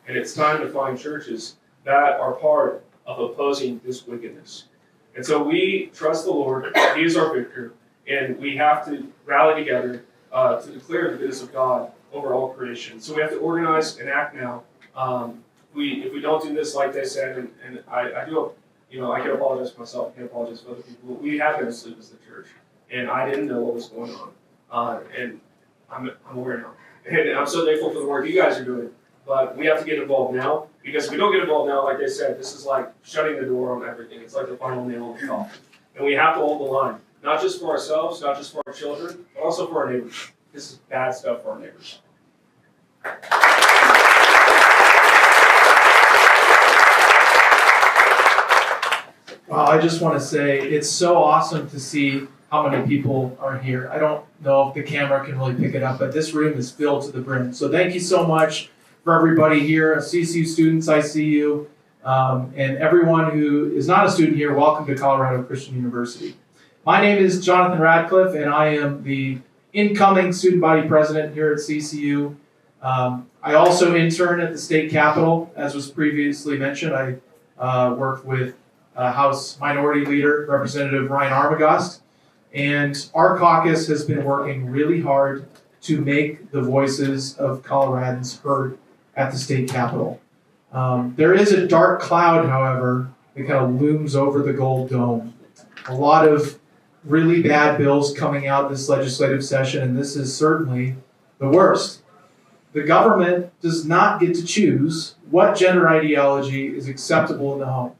And it's time to find churches that are part of opposing this wickedness. And so we trust the Lord. He is our victor. And we have to rally together to declare the goodness of God over all creation. So we have to organize and act now. If we don't do this, like they said, and I do, I can apologize for myself, I can apologize for other people. We have been asleep as the church. And I didn't know what was going on. And I'm aware now. And I'm so thankful for the work you guys are doing. But we have to get involved now, because if we don't get involved now, like they said, this is like shutting the door on everything. It's like the final nail in the coffin. And we have to hold the line, not just for ourselves, not just for our children, but also for our neighbors. This is bad stuff for our neighbors. Well, I just want to say it's so awesome to see how many people are here. I don't know if the camera can really pick it up, but this room is filled to the brim. So thank you so much for everybody here, CCU students, I see you, and everyone who is not a student here, welcome to Colorado Christian University. My name is Jonathan Radcliffe, and I am the incoming student body president here at CCU. I also intern at the state capitol, as was previously mentioned. I work with House Minority Leader, Representative Ryan Armagost. And our caucus has been working really hard to make the voices of Coloradans heard at the state capitol. There is a dark cloud, however, that kind of looms over the Gold Dome. A lot of really bad bills coming out this legislative session, and this is certainly the worst. The government does not get to choose what gender ideology is acceptable in the home.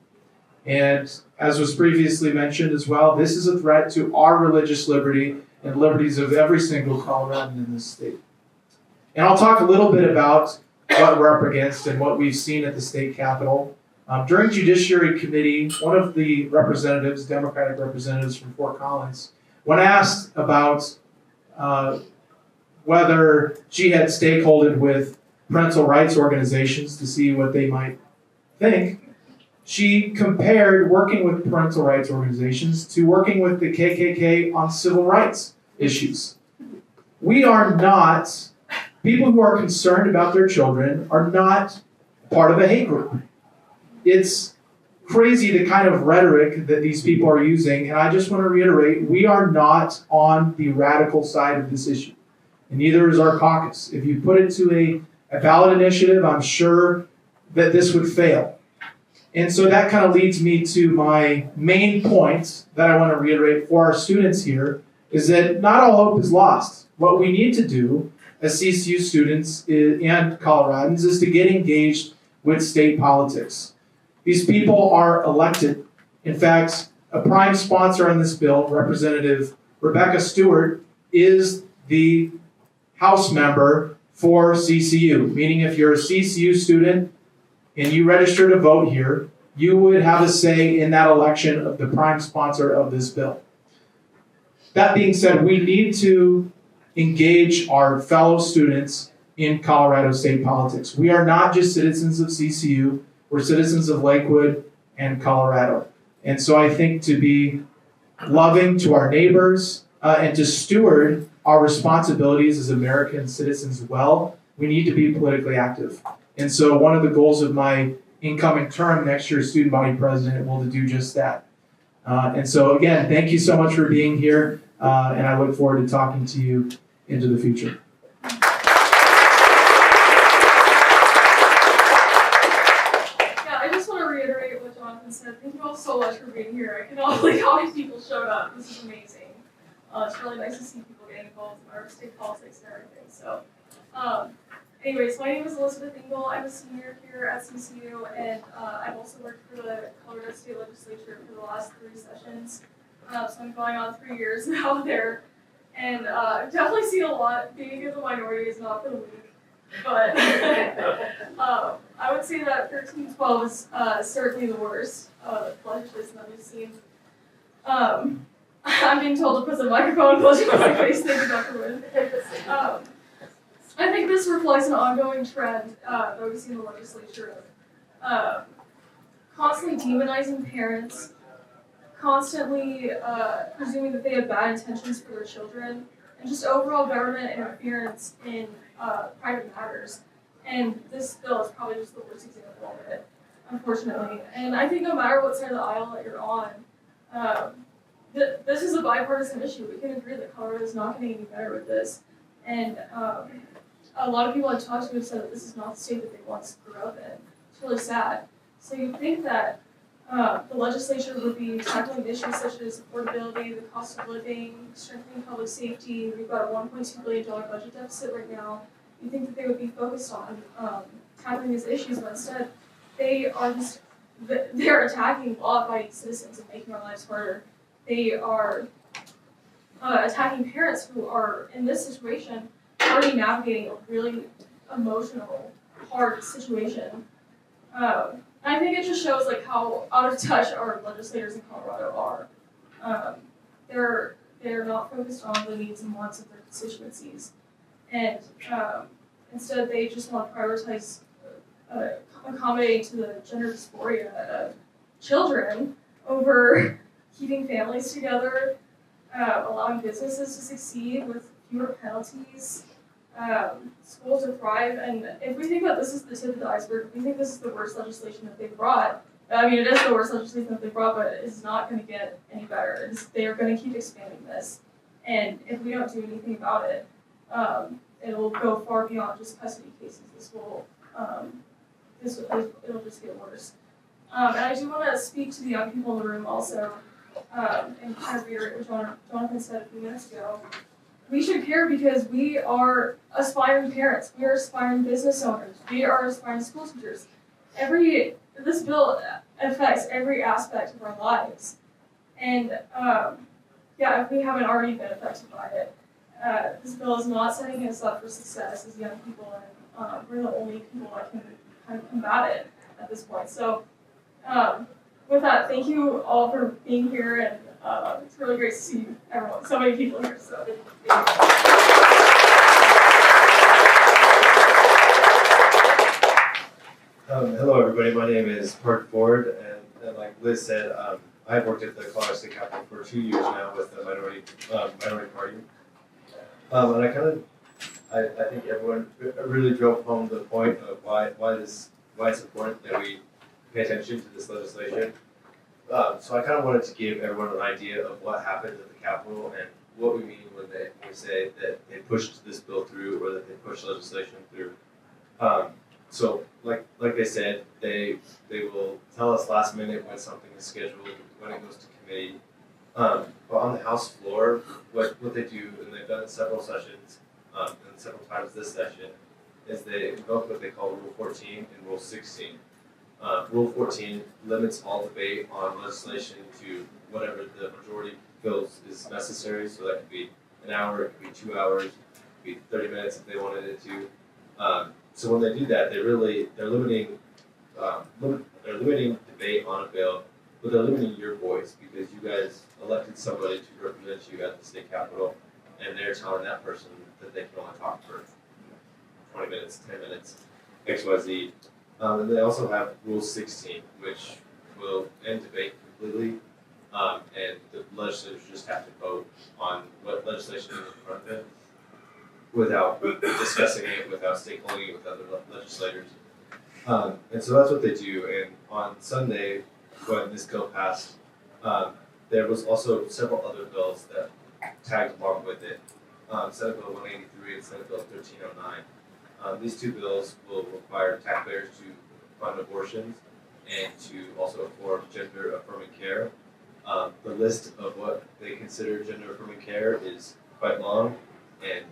And as was previously mentioned as well, this is a threat to our religious liberty and liberties of every single Coloradan in this state. And I'll talk a little bit about what we're up against and what we've seen at the state capitol. During Judiciary Committee, one of the representatives, Democratic representatives from Fort Collins, when asked about whether she had stakeholdered with parental rights organizations to see what they might think, she compared working with parental rights organizations to working with the KKK on civil rights issues. We are not, people who are concerned about their children are not part of a hate group. It's crazy the kind of rhetoric that these people are using, and I just want to reiterate, we are not on the radical side of this issue, and neither is our caucus. If you put it to a ballot initiative, I'm sure that this would fail. And so that kind of leads me to my main point that I want to reiterate for our students here, is that not all hope is lost. What we need to do as CCU students and Coloradans is to get engaged with state politics. These people are elected. In fact, a prime sponsor on this bill, Representative Rebecca Stewart, is the House member for CCU, meaning if you're a CCU student and you register to vote here, you would have a say in that election of the prime sponsor of this bill. That being said, we need to engage our fellow students in Colorado state politics. We are not just citizens of CCU, we're citizens of Lakewood and Colorado. And so I think to be loving to our neighbors and to steward our responsibilities as American citizens well, we need to be politically active. And so one of the goals of my incoming term next year as student body president will to do just that. And so again, thank you so much for being here, and I look forward to talking to you into the future. Yeah, I just want to reiterate what Jonathan said. Thank you all so much for being here. I cannot believe how many people showed up. This is amazing. It's really nice to see people getting involved in our state politics and everything. So, anyways, my name is Elizabeth Engel. I'm a senior here at CCU, and I've also worked for the Colorado State Legislature for the last 3 sessions. So I'm going on 3 years now there. And I've definitely seen a lot. Being in the minority is not for the weak. But I would say that 1312 is certainly the worst legislation that we've seen. I'm being told to put the microphone closer to my face. Thank you, Dr. Wood. I think this reflects an ongoing trend that we see in the legislature of constantly demonizing parents, constantly presuming that they have bad intentions for their children, and just overall government interference in private matters. And this bill is probably just the worst example of it, unfortunately. And I think no matter what side of the aisle that you're on, this is a bipartisan issue. We can agree that Colorado is not getting any better with this. And a lot of people I've talked to have said that this is not the state that they want to grow up in. It's really sad. So you'd think that the legislature would be tackling issues such as affordability, the cost of living, strengthening public safety. We've got a $1.2 billion budget deficit right now. You'd think that they would be focused on tackling these issues, but instead they're attacking law-abiding citizens and making our lives harder. They are attacking parents who are, in this situation, already navigating a really emotional, hard situation. I think it just shows like how out of touch our legislators in Colorado are. They're not focused on the needs and wants of their constituencies, and instead they just want to prioritize accommodating to the gender dysphoria of children over keeping families together, allowing businesses to succeed with fewer penalties, schools to thrive. And if we think that this is the tip of the iceberg, if we think this is the worst legislation that they've brought, I mean, it is the worst legislation that they brought, but it's not going to get any better. They are going to keep expanding this, and if we don't do anything about it, it will go far beyond just custody cases. It'll just get worse. And I do want to speak to the young people in the room also, and kind of reiterate what Jonathan said a few minutes ago. We should care because we are aspiring parents. We are aspiring business owners. We are aspiring school teachers. This bill affects every aspect of our lives. And if we haven't already been affected by it, this bill is not setting us up for success as young people, and we're the only people that can kind of combat it at this point. So with that, thank you all for being here, and it's really great to see everyone, so many people here. So thank you. Hello everybody, my name is Park Ford, and like Liz said, I've worked at the Colorado State Capitol for 2 years now with the minority party. And I think everyone really drove home the point of why it's important that we pay attention to this legislation. So I kind of wanted to give everyone an idea of what happened at the Capitol and what we mean when we say that they pushed this bill through or that they pushed legislation through. So like they said, they will tell us last minute when something is scheduled, when it goes to committee. But on the House floor, what they do, and they've done it several sessions, and several times this session, is they invoke what they call Rule 14 and Rule 16. Rule 14 limits all debate on legislation to whatever the majority feels is necessary. So that could be an hour, it could be 2 hours, it could be 30 minutes if they wanted it to. So when they do that, they're limiting debate on a bill, but they're limiting your voice because you guys elected somebody to represent you at the state capitol, and they're telling that person that they can only talk for 20 minutes, 10 minutes, XYZ. And they also have Rule 16, which will end debate completely, and the legislators just have to vote on what legislation is in front of them without discussing it, without stakeholding it with other legislators. And so that's what they do. And on Sunday, when this bill passed, there was also several other bills that tagged along with it. Senate Bill 183 and Senate Bill 1309. These two bills will require taxpayers to fund abortions and to also afford gender affirming care. The list of what they consider gender affirming care is quite long, and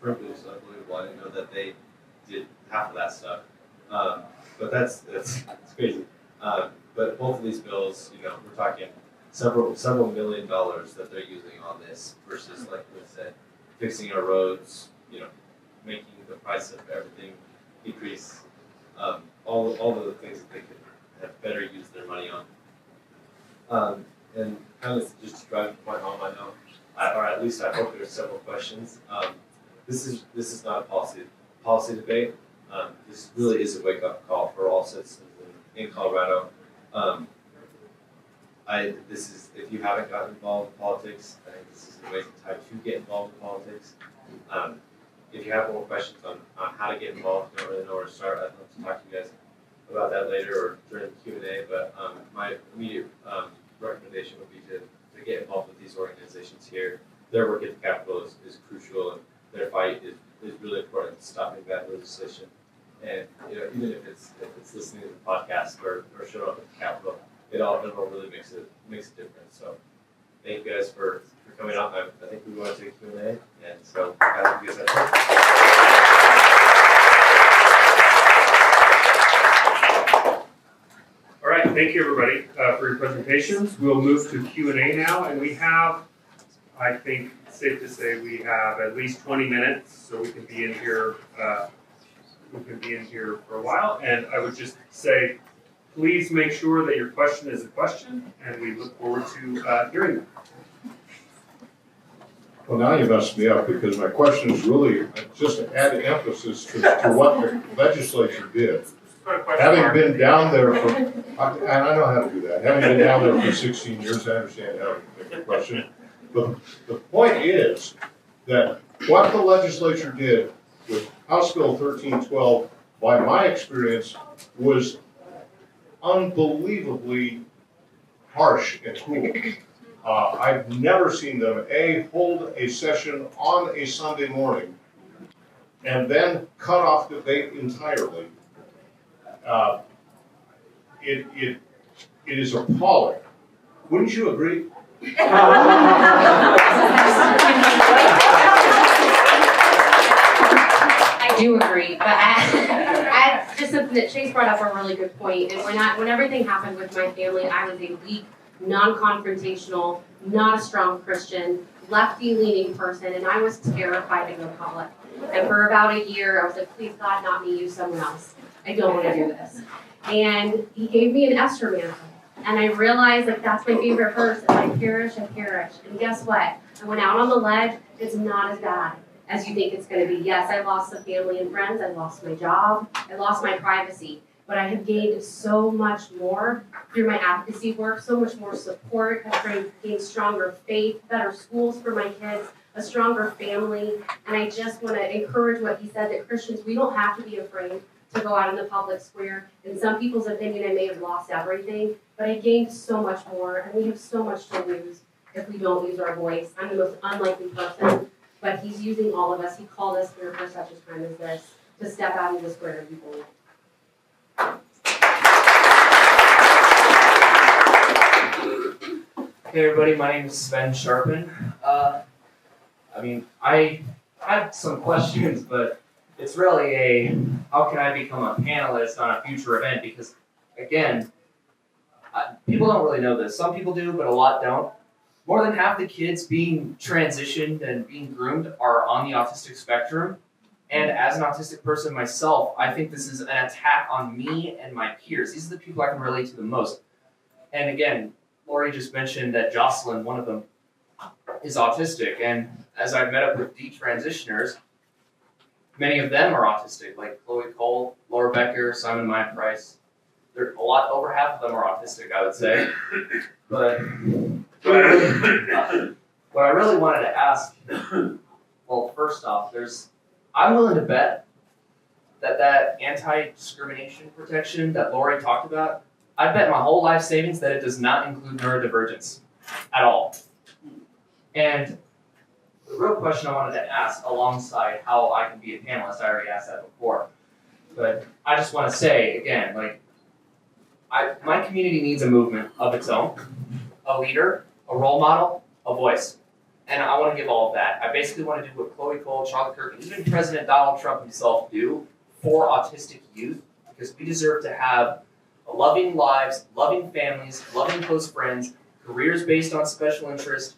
frankly, it's unbelievable. I didn't know that they did half of that stuff. But that's crazy. But both of these bills, we're talking several $1 million that they're using on this versus, like we said, fixing our roads, making the price of everything decrease. All of the things that they could have better used their money on. And kind of just to drive the point home, I know, or at least I hope there's several questions. This is not a policy debate. This really is a wake-up call for all citizens in Colorado. If you haven't gotten involved in politics, I think this is an amazing time to get involved in politics. If you have more questions on how to get involved, don't really know where to start, I'd love to talk to you guys about that later or during the Q&A. But my immediate recommendation would be to get involved with these organizations here. Their work at the Capitol is crucial, and their fight is really important in stopping bad legislation. And even if it's listening to the podcast or showing up at the Capitol, it all really makes a difference. So thank you guys for coming out. I think we want to take Q&A, and so I hope you guys have fun. All right, thank you everybody for your presentations. We'll move to Q&A now, and we have, I think it's safe to say, we have at least 20 minutes, so we can be in here. For a while, and I would just say, please make sure that your question is a question, and we look forward to hearing them. Well, now you messed me up because my question is really just an added emphasis to what the legislature did. Having been down there for, and I know how to do that, having been down there for 16 years, I understand how to make a question. But the point is that what the legislature did with House Bill 1312, by my experience, was unbelievably harsh and cruel. I've never seen them, hold a session on a Sunday morning and then cut off debate entirely. It is appalling. Wouldn't you agree? I do agree, but I just something that Chase brought up a really good point. And when everything happened with my family, I was a weak, non-confrontational, not a strong Christian, lefty-leaning person, and I was terrified to go public. And for about a year, I was like, please God, not me, use someone else. I don't want to do this. And he gave me an Esther mantle. And I realized like that's my favorite verse. If I perish, I perish. And guess what? I went out on the ledge. It's not as bad as you think it's going to be. Yes, I lost some family and friends. I lost my job. I lost my privacy. But I have gained so much more through my advocacy work, so much more support. I've gained stronger faith, better schools for my kids, a stronger family. And I just want to encourage what he said, that Christians, we don't have to be afraid to go out in the public square. In some people's opinion, I may have lost everything, but I gained so much more, and we have so much to lose if we don't use our voice. I'm the most unlikely person, but he's using all of us. He called us here for such a time as this, to step out into the square and be bold. Hey everybody, my name is Sven Sharpen. I had some questions, but it's really how can I become a panelist on a future event? Because again, people don't really know this. Some people do, but a lot don't. More than half the kids being transitioned and being groomed are on the autistic spectrum. And as an autistic person myself, I think this is an attack on me and my peers. These are the people I can relate to the most. And again, Lori just mentioned that Jocelyn, one of them, is autistic. And as I've met up with detransitioners, many of them are autistic, like Chloe Cole, Laura Becker, Simon Maya Price. They're over half of them are autistic, I would say. But what I really wanted to ask, well, first off, I'm willing to bet that anti-discrimination protection that Lori talked about, I bet my whole life savings that it does not include neurodivergence at all. And the real question I wanted to ask alongside how I can be a panelist, I already asked that before, but I just want to say again, my community needs a movement of its own, a leader, a role model, a voice. And I want to give all of that. I basically want to do what Chloe Cole, Charlie Kirk, and even President Donald Trump himself do for autistic youth, because we deserve to have loving lives, loving families, loving close friends, careers based on special interest,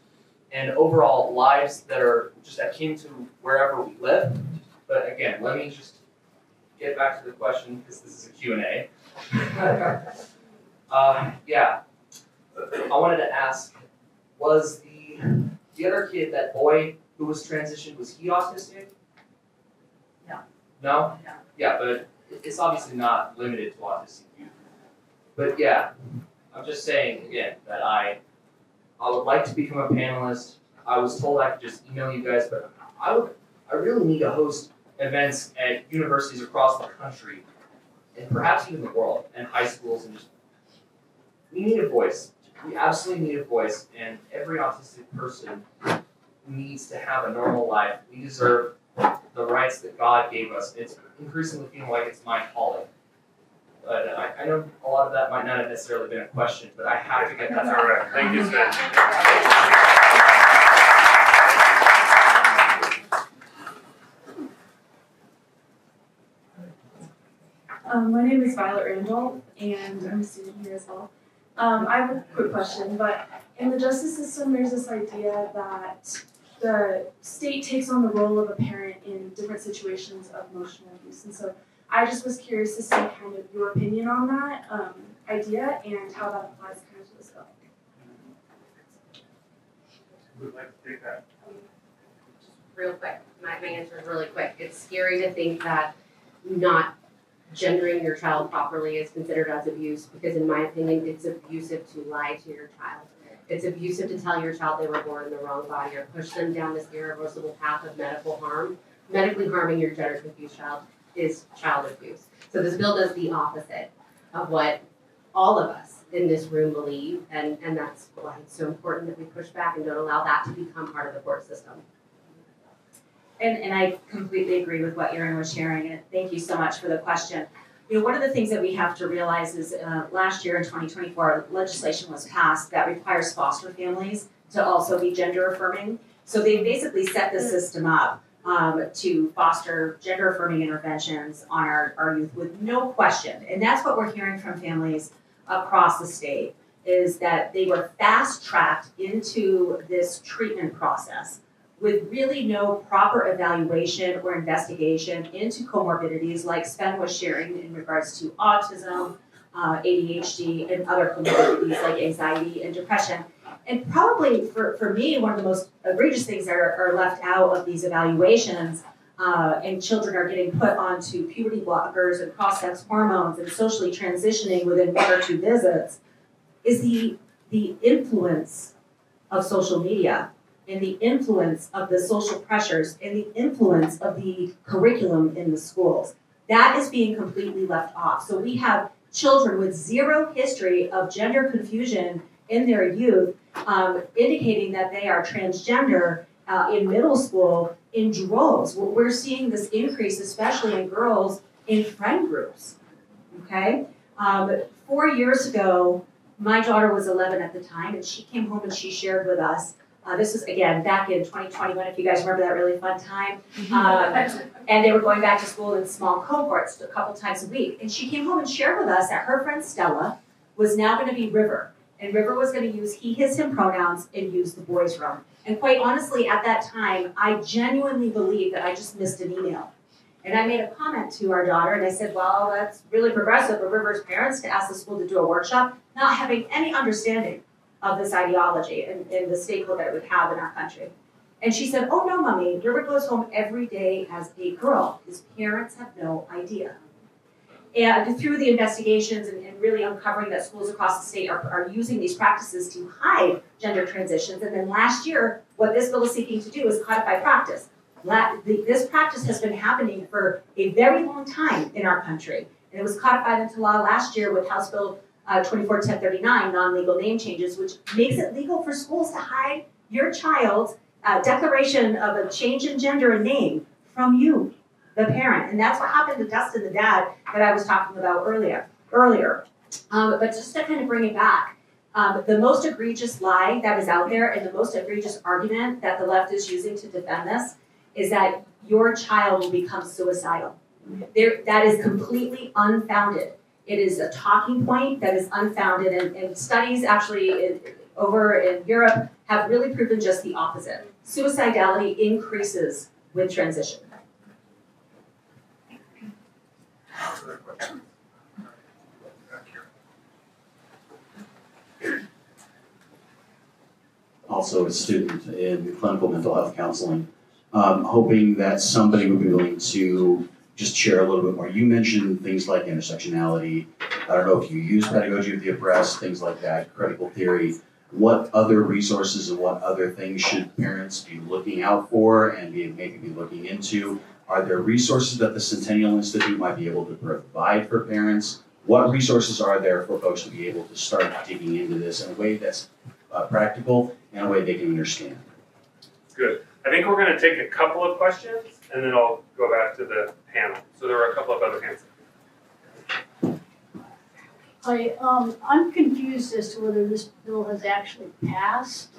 and overall lives that are just akin to wherever we live. But again, let me just get back to the question, because this is a Q&A. I wanted to ask, was the other kid, that boy who was transitioned, was he autistic? No. No? No. Yeah, but it's obviously not limited to autistic youth. But yeah, I'm just saying again that I would like to become a panelist. I was told I could just email you guys, but I really need to host events at universities across the country, and perhaps even the world, and high schools, and we need a voice. We absolutely need a voice, and every autistic person needs to have a normal life. We deserve the rights that God gave us. It's increasingly feeling like it's my calling. But I know a lot of that might not have necessarily been a question, but I have to get that out. All right, thank you, Sven. My name is Violet Randall, and I'm a student here as well. I have a quick question, but in the justice system, there's this idea that the state takes on the role of a parent in different situations of emotional abuse. And so I just was curious to see kind of your opinion on that idea and how that applies kind of to this bill. Who would like to take that? Real quick, my answer is really quick. It's scary to think that not gendering your child properly is considered as abuse, because in my opinion, it's abusive to lie to your child. It's abusive to tell your child they were born in the wrong body or push them down this irreversible path of medical harm. Medically harming your gender confused child is child abuse. So this bill does the opposite of what all of us in this room believe, and that's why it's so important that we push back and don't allow that to become part of the court system. And I completely agree with what Erin was sharing, and thank you so much for the question. You know, one of the things that we have to realize is last year in 2024, legislation was passed that requires foster families to also be gender affirming. So they basically set the system up to foster gender affirming interventions on our youth with no question. And that's what we're hearing from families across the state, is that they were fast tracked into this treatment process with really no proper evaluation or investigation into comorbidities like Sven was sharing in regards to autism, ADHD, and other comorbidities like anxiety and depression. And probably for me, one of the most egregious things that are left out of these evaluations, and children are getting put onto puberty blockers and cross-sex hormones and socially transitioning within 1 or 2 visits, is the influence of social media and the influence of the social pressures and the influence of the curriculum in the schools. That is being completely left off. So we have children with zero history of gender confusion in their youth, indicating that they are transgender in middle school in droves. We're seeing this increase, especially in girls in friend groups, okay? 4 years ago, my daughter was 11 at the time, and she came home and she shared with us, this was, again, back in 2021, if you guys remember that really fun time. And they were going back to school in small cohorts a couple times a week. And she came home and shared with us that her friend Stella was now going to be River. And River was going to use he, his, him pronouns and use the boys' room. And quite honestly, at that time, I genuinely believed that I just missed an email. And I made a comment to our daughter, and I said, well, that's really progressive of River's parents to ask the school to do a workshop, not having any understanding of this ideology and the stakeholder that it would have in our country. And she said, oh no, Mommy, River goes home every day as a girl. His parents have no idea. And through the investigations and really uncovering that schools across the state are using these practices to hide gender transitions. And then last year, what this bill is seeking to do is codify practice. This practice has been happening for a very long time in our country. And it was codified into law last year with House Bill 24-1039, non-legal name changes, which makes it legal for schools to hide your child's declaration of a change in gender and name from you, the parent. And that's what happened to Dustin, the dad, that I was talking about earlier. But just to kind of bring it back, the most egregious lie that is out there and the most egregious argument that the left is using to defend this is that your child will become suicidal. That is completely unfounded. It is a talking point that is unfounded, and studies actually over in Europe have really proven just the opposite. Suicidality increases with transition. Also a student in clinical mental health counseling, hoping that somebody would be willing to just share a little bit more. You mentioned things like intersectionality. I don't know if you use pedagogy of the oppressed, things like that, critical theory. What other resources and what other things should parents be looking out for and maybe be looking into? Are there resources that the Centennial Institute might be able to provide for parents? What resources are there for folks to be able to start digging into this in a way that's practical and a way they can understand? Good. I think we're going to take a couple of questions and then I'll go back to the panel. So there are a couple of other hands. Hi, I'm confused as to whether this bill has actually passed.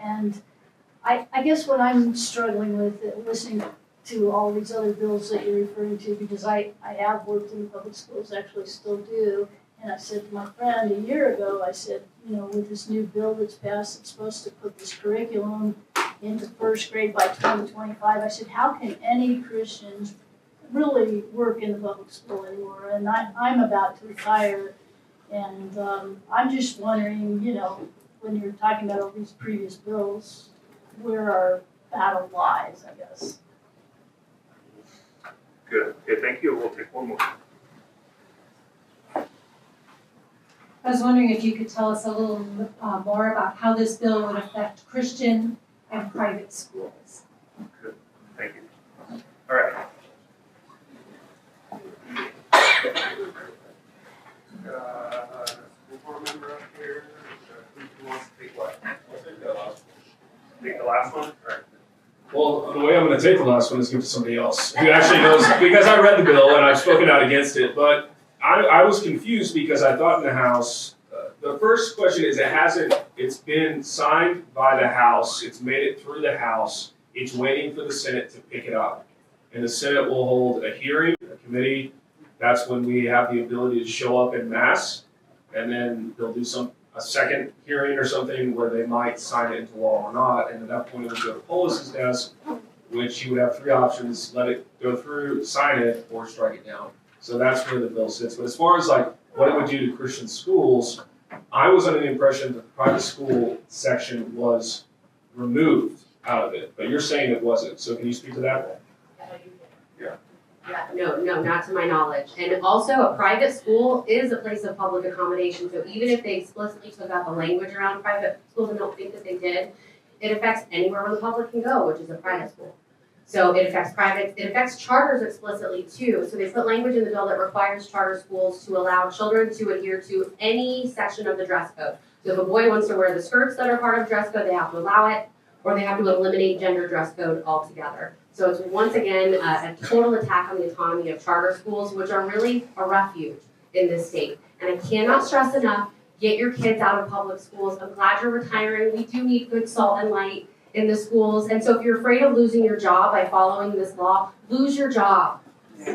And I guess what I'm struggling with, listening to all these other bills that you're referring to, because I have worked in public schools, actually still do. And I said to my friend a year ago, I said, you know, with this new bill that's passed, it's supposed to put this curriculum into first grade by 2025. I said, how can any Christians really work in the public school anymore? And I'm about to retire, and I'm just wondering, you know, when you're talking about all these previous bills, where our battle lies, I guess. Good. Okay, thank you. We'll take one more. I was wondering if you could tell us a little more about how this bill would affect Christian and private schools. Good. Thank you. All right. last one? All right. Well, the way I'm going to take the last one is give it to somebody else who actually knows, because I read the bill and I've spoken out against it, but I was confused because I thought in the House, the first question is it's been signed by the House, it's made it through the House, it's waiting for the Senate to pick it up. And the Senate will hold a hearing, a committee, that's when we have the ability to show up en masse, and then they'll do a second hearing or something where they might sign it into law or not, and at that point it would go to Polis's desk, which you would have three options: let it go through, sign it, or strike it down. So that's where the bill sits. But as far as like what it would do to Christian schools, I was under the impression that the private school section was removed out of it, but you're saying it wasn't. So can you speak to that? Yeah, no, not to my knowledge. And also, a private school is a place of public accommodation, so even if they explicitly took out the language around private schools, and don't think that they did, it affects anywhere where the public can go, which is a private school. So it affects charters explicitly too. So they put language in the bill that requires charter schools to allow children to adhere to any section of the dress code. So if a boy wants to wear the skirts that are part of dress code, they have to allow it, or they have to eliminate gender dress code altogether. So it's once again a total attack on the autonomy of charter schools, which are really a refuge in this state. And I cannot stress enough, get your kids out of public schools. I'm glad you're retiring. We do need good salt and light in the schools. And so if you're afraid of losing your job by following this law, lose your job.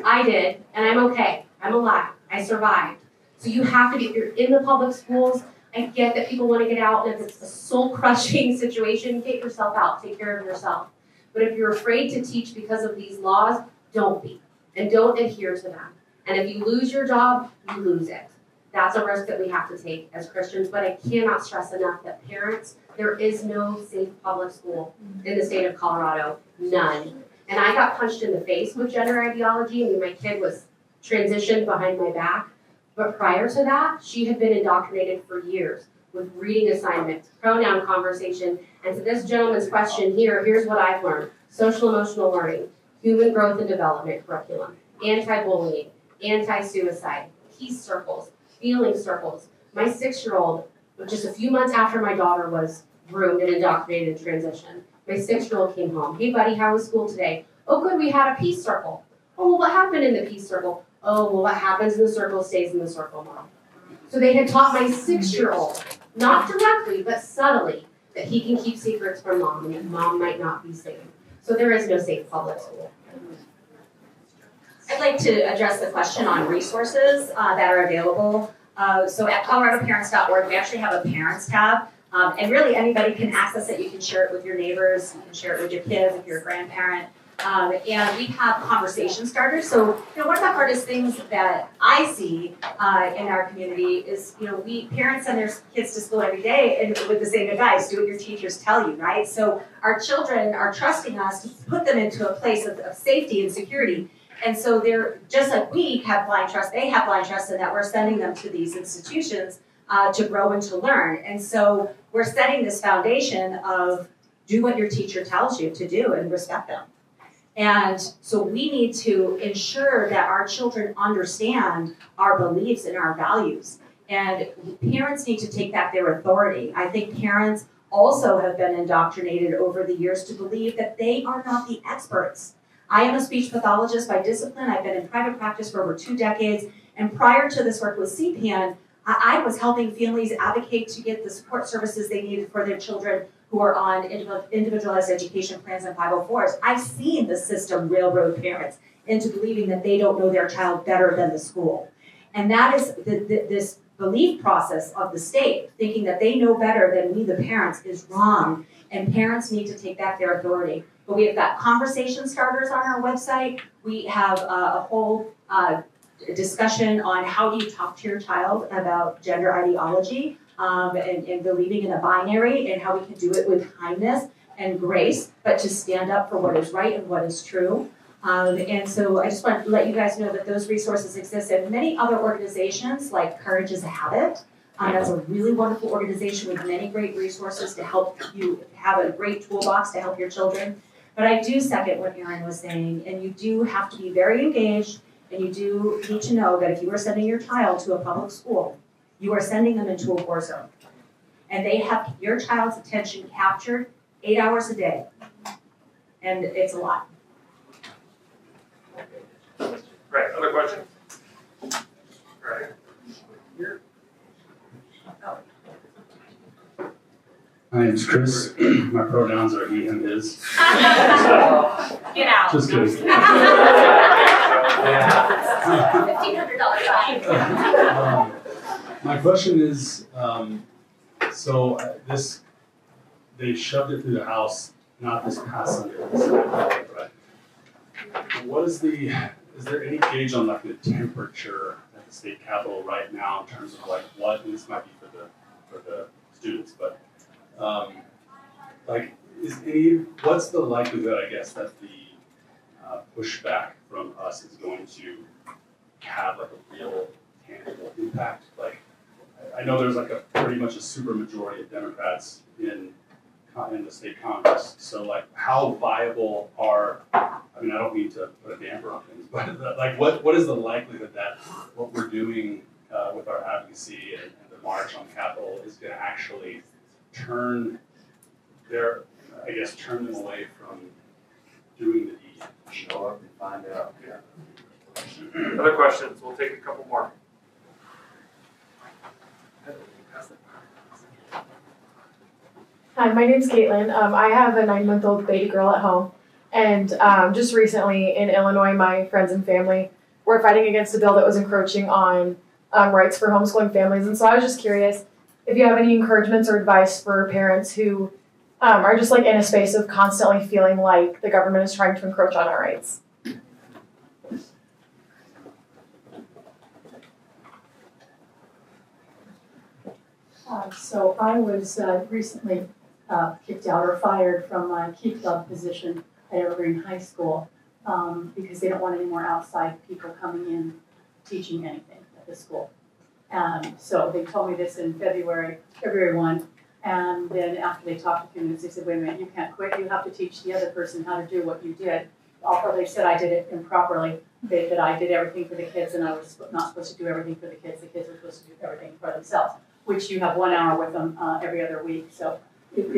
I did, and I'm okay. I'm alive. I survived. So you have to be, if you're in the public schools, I get that people want to get out, and if it's a soul-crushing situation, get yourself out. Take care of yourself. But if you're afraid to teach because of these laws, don't be. And don't adhere to them. And if you lose your job, you lose it. That's a risk that we have to take as Christians. But I cannot stress enough that parents, there is no safe public school in the state of Colorado. None. And I got punched in the face with gender ideology. I mean, my kid was transitioned behind my back. But prior to that, she had been indoctrinated for years with reading assignments, pronoun conversation, and to this gentleman's question here, here's what I've learned. Social emotional learning, human growth and development curriculum, anti-bullying, anti-suicide, peace circles, feeling circles. My 6-year-old, just a few months after my daughter was groomed and indoctrinated in transition, my 6-year-old came home. Hey buddy, how was school today? Oh good, we had a peace circle. Oh, well, what happened in the peace circle? Oh, well, what happens in the circle stays in the circle, Mom. So they had taught my 6-year-old, not directly, but subtly, that he can keep secrets from Mom, and that Mom might not be safe. So there is no safe public school. I'd like to address the question on resources that are available. So at coloradoparents.org, we actually have a parents tab. And really anybody can access it. You can share it with your neighbors, you can share it with your kids if you're a grandparent. And we have conversation starters. So, one of the hardest things that I see in our community is, we parents send their kids to school every day and with the same advice, do what your teachers tell you, right? So our children are trusting us to put them into a place of safety and security. And so they're, just like we have blind trust, they have blind trust in that we're sending them to these institutions to grow and to learn. And so we're setting this foundation of do what your teacher tells you to do and respect them. And so we need to ensure that our children understand our beliefs and our values. And parents need to take back their authority. I think parents also have been indoctrinated over the years to believe that they are not the experts. I am a speech pathologist by discipline. I've been in private practice for over 2 decades. And prior to this work with CPAN, I was helping families advocate to get the support services they needed for their children who are on individualized education plans and 504s. I've seen the system railroad parents into believing that they don't know their child better than the school. And that is this belief process of the state, thinking that they know better than we, the parents, is wrong. And parents need to take back their authority. But we have got conversation starters on our website. We have a whole discussion on how do you talk to your child about gender ideology. And believing in a binary and how we can do it with kindness and grace, but to stand up for what is right and what is true. And so I just want to let you guys know that those resources exist in many other organizations like Courage is a Habit. That's a really wonderful organization with many great resources to help you have a great toolbox to help your children. But I do second what Erin was saying, and you do have to be very engaged, and you do need to know that if you are sending your child to a public school, you are sending them into a war zone. And they have your child's attention captured 8 hours a day. And it's a lot. Right, other questions? Right. Here. My name's Chris. My pronouns are he, him, his. Get out. Just kidding. $1,500 fine. My question is, they shoved it through the House, not this past Sunday, this Saturday, right? Is there any gauge on like the temperature at the state capitol right now in terms of like what, and this might be for the students, but what's the likelihood, I guess, that the pushback from us is going to have like a real tangible impact? Like, I know there's like pretty much a super majority of Democrats in the state Congress. So like, how viable are? I mean, I don't mean to put a damper on things, but like, what is the likelihood that what we're doing with our advocacy and the march on Capitol is going to actually turn them away from doing the deed? Show up and find out. Yeah. Other questions? We'll take a couple more. Hi, my name's Caitlin. I have a 9-month-old baby girl at home. And just recently in Illinois, my friends and family were fighting against a bill that was encroaching on rights for homeschooling families. And so I was just curious if you have any encouragements or advice for parents who are just like in a space of constantly feeling like the government is trying to encroach on our rights. So I was recently kicked out or fired from my Key Club position at Evergreen High School because they don't want any more outside people coming in teaching anything at the school. So they told me this in February 1, and then after they talked a few minutes, they said, wait a minute, you can't quit, you have to teach the other person how to do what you did. Although they said I did it improperly, that I did everything for the kids and I was not supposed to do everything for the kids were supposed to do everything for themselves, which you have 1 hour with them every other week. So it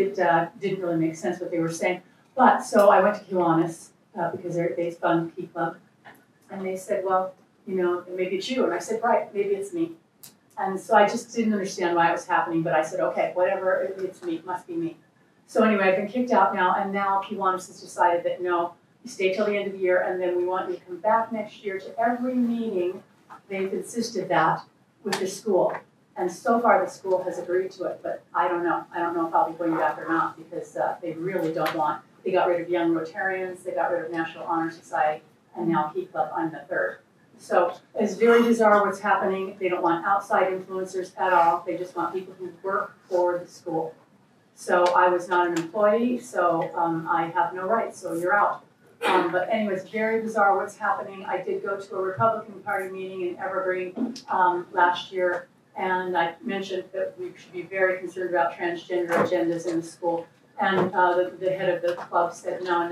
didn't really make sense what they were saying. But so I went to Kiwanis because they fund Key Club, and they said, well, maybe it's you. And I said, right, maybe it's me. And so I just didn't understand why it was happening, but I said, okay, whatever, it's me, it must be me. So anyway, I've been kicked out now, and now Kiwanis has decided that no, you stay till the end of the year, and then we want you to come back next year to every meeting. They've insisted that with the school. And so far the school has agreed to it, but I don't know. I don't know if I'll be going back or not because they really don't want, they got rid of Young Rotarians, they got rid of National Honor Society, and now Key Club, I'm the third. So it's very bizarre what's happening. They don't want outside influencers at all. They just want people who work for the school. So I was not an employee, so I have no rights, so you're out. But anyway, it's very bizarre what's happening. I did go to a Republican Party meeting in Evergreen last year, and I mentioned that we should be very concerned about transgender agendas in the school. And the head of the club said, no,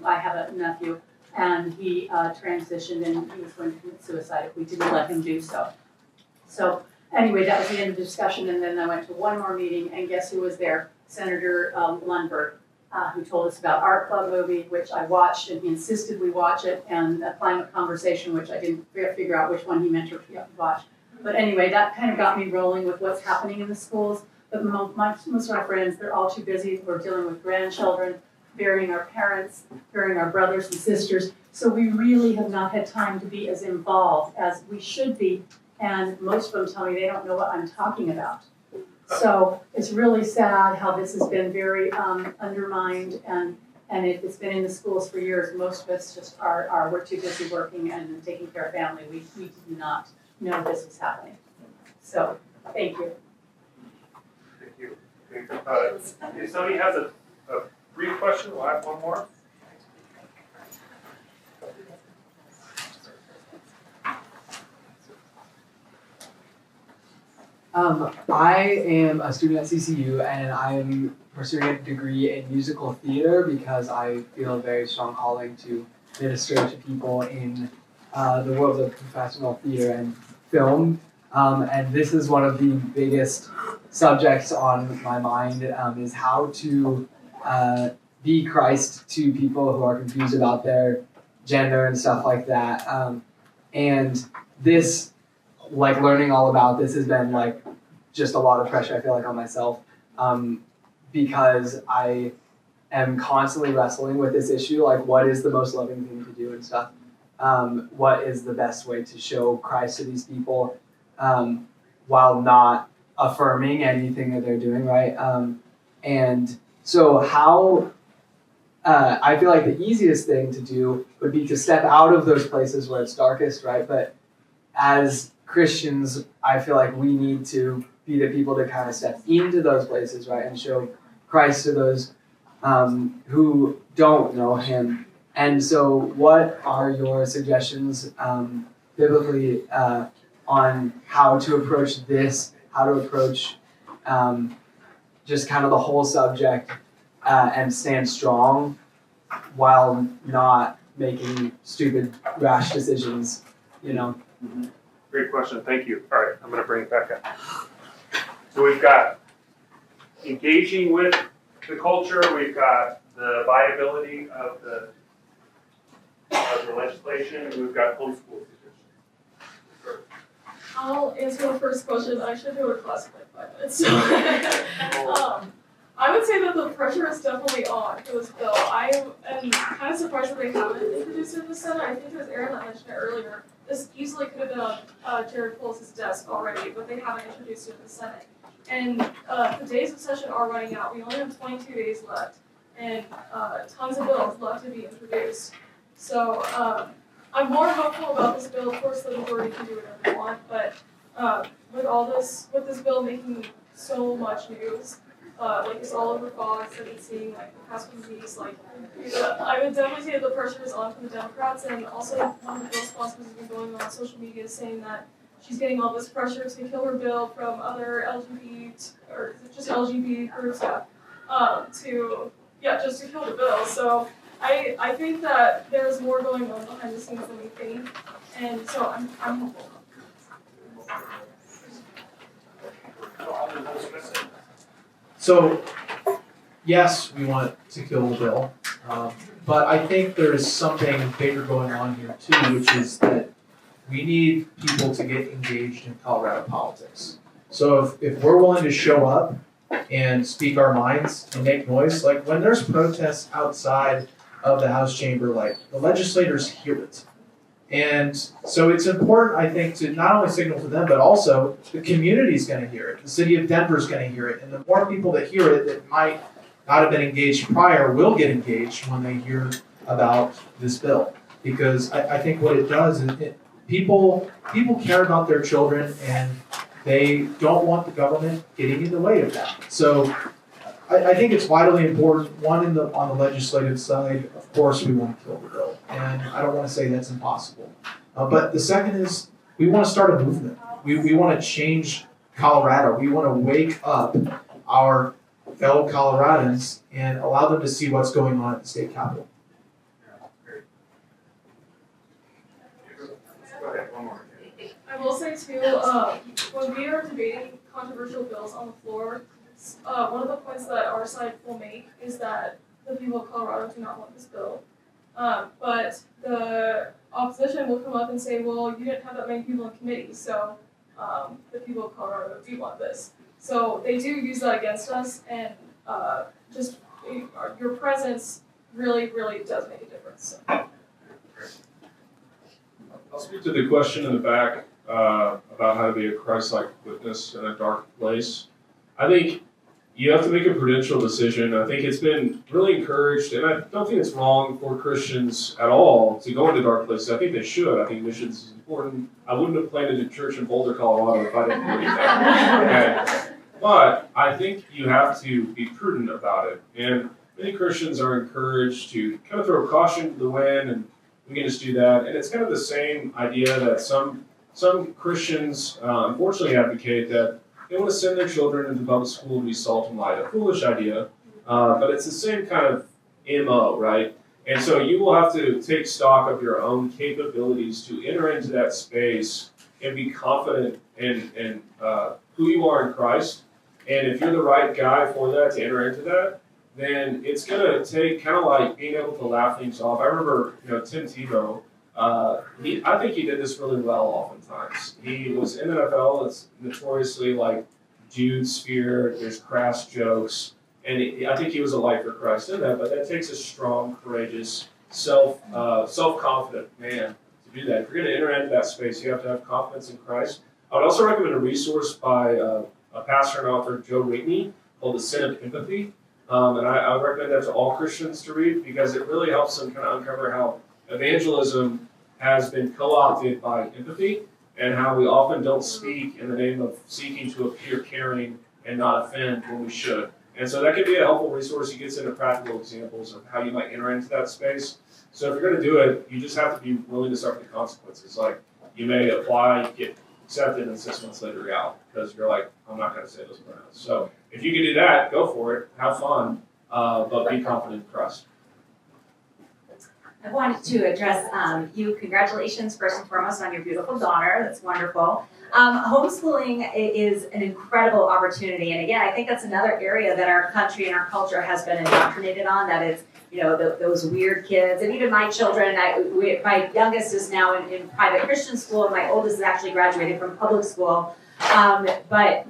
I have a nephew, and he transitioned and he was going to commit suicide if we didn't let him do so. So anyway, that was the end of the discussion, and then I went to one more meeting, and guess who was there? Senator Lundberg, who told us about Art Club movie, which I watched, and he insisted we watch it, and a Climate Conversation, which I didn't figure out which one he meant to watch. But anyway, that kind of got me rolling with what's happening in the schools. But most of my friends, they're all too busy. We're dealing with grandchildren, burying our parents, burying our brothers and sisters. So we really have not had time to be as involved as we should be. And most of them tell me they don't know what I'm talking about. So it's really sad how this has been very undermined, and it's been in the schools for years. Most of us just we're too busy working and taking care of family. We did not know this was happening. So thank you. Thank you. If somebody has a brief question, we'll have one more. I am a student at CCU, and I'm pursuing a degree in musical theater because I feel a very strong calling to minister to people in the world of professional theater and film. And this is one of the biggest subjects on my mind, is how to be Christ to people who are confused about their gender and stuff like that. And this, like learning all about this has been like just a lot of pressure I feel like on myself, because I am constantly wrestling with this issue, like what is the most loving thing to do and stuff. What is the best way to show Christ to these people while not affirming anything that they're doing, right? And so how, I feel like the easiest thing to do would be to step out of those places where it's darkest, right? But as Christians, I feel like we need to be the people to kind of step into those places, right? And show Christ to those who don't know him. And so what are your suggestions biblically on how to approach this, how to approach just kind of the whole subject and stand strong while not making stupid, rash decisions, you know? Great question, thank you. All right, I'm gonna bring it back up. So we've got engaging with the culture, we've got the viability of the legislation, and we've got homeschool positions. I'll answer the first question. I should do a class in like 5 minutes. I would say that the pressure is definitely on for this bill. I am kind of surprised that they haven't introduced it in the Senate. I think it was Erin that mentioned it earlier. This easily could have been on Jared Polis's desk already, but they haven't introduced it in the Senate. And the days of session are running out. We only have 22 days left, and tons of bills left to be introduced. So I'm more hopeful about this bill. Of course, the majority can do whatever they want, but with this bill making so much news, like it's all over Fox, I've been seeing like the past few weeks, like I would definitely say that the pressure is on from the Democrats, and also one of the bill sponsors has been going on social media saying that she's getting all this pressure to kill her bill from other LGBT groups, just to kill the bill. So I think that there's more going on behind the scenes than we think, and so I'm hopeful. So, yes, we want to kill the bill, but I think there's something bigger going on here too, which is that we need people to get engaged in Colorado politics. So if we're willing to show up and speak our minds and make noise, like when there's protests outside of the House chamber, like the legislators hear it. And so it's important, I think, to not only signal to them, but also the community's going to hear it. The city of Denver's going to hear it. And the more people that hear it that might not have been engaged prior will get engaged when they hear about this bill. Because I think what it does is people care about their children, and they don't want the government getting in the way of that. So I think it's vitally important. One, on the legislative side, of course, we want to kill the bill, and I don't want to say that's impossible. But the second is we want to start a movement. We want to change Colorado. We want to wake up our fellow Coloradans and allow them to see what's going on at the state capitol. I will say too, when we are debating controversial bills on the floor, one of the points that our side will make is that the people of Colorado do not want this bill. But the opposition will come up and say, well, you didn't have that many people in committee, so the people of Colorado do want this. So they do use that against us, and just your presence really, really does make a difference. So. I'll speak to the question in the back about how to be a Christ-like witness in a dark place. I think you have to make a prudential decision. I think it's been really encouraged, and I don't think it's wrong for Christians at all to go into dark places. I think they should. I think missions is important. I wouldn't have planted a church in Boulder, Colorado if I didn't believe that. Okay. But I think you have to be prudent about it. And many Christians are encouraged to kind of throw caution to the wind, and we can just do that. And it's kind of the same idea that some Christians unfortunately advocate, that they want to send their children into public school to be salt and light. A foolish idea, but it's the same kind of MO, right? And so you will have to take stock of your own capabilities to enter into that space and be confident in who you are in Christ. And if you're the right guy for that, to enter into that, then it's gonna take kind of like being able to laugh things off. I remember, Tim Tebow. I think he did this really well oftentimes. He was in the NFL. It's notoriously like dude sphere. There's crass jokes, and I think he was a light for Christ in that. But that takes a strong, courageous, self-confident man to do that. If you're going to enter into that space, you have to have confidence in Christ. I would also recommend a resource by a pastor and author, Joe Whitney, called The Sin of Empathy. And I would recommend that to all Christians to read because it really helps them kind of uncover how evangelism has been co-opted by empathy and how we often don't speak in the name of seeking to appear caring and not offend when we should. And so that could be a helpful resource. He gets into practical examples of how you might enter into that space. So if you're going to do it, you just have to be willing to suffer the consequences. Like you may apply, get accepted, and 6 months later you're out because you're like, I'm not going to say those pronouns. So if you can do that, go for it. Have fun, but be confident in Christ. I wanted to address you. Congratulations, first and foremost, on your beautiful daughter. That's wonderful. Homeschooling is an incredible opportunity. And again, I think that's another area that our country and our culture has been indoctrinated on, that it's, those weird kids. And even my children, my youngest is now in private Christian school, and my oldest is actually graduating from public school. But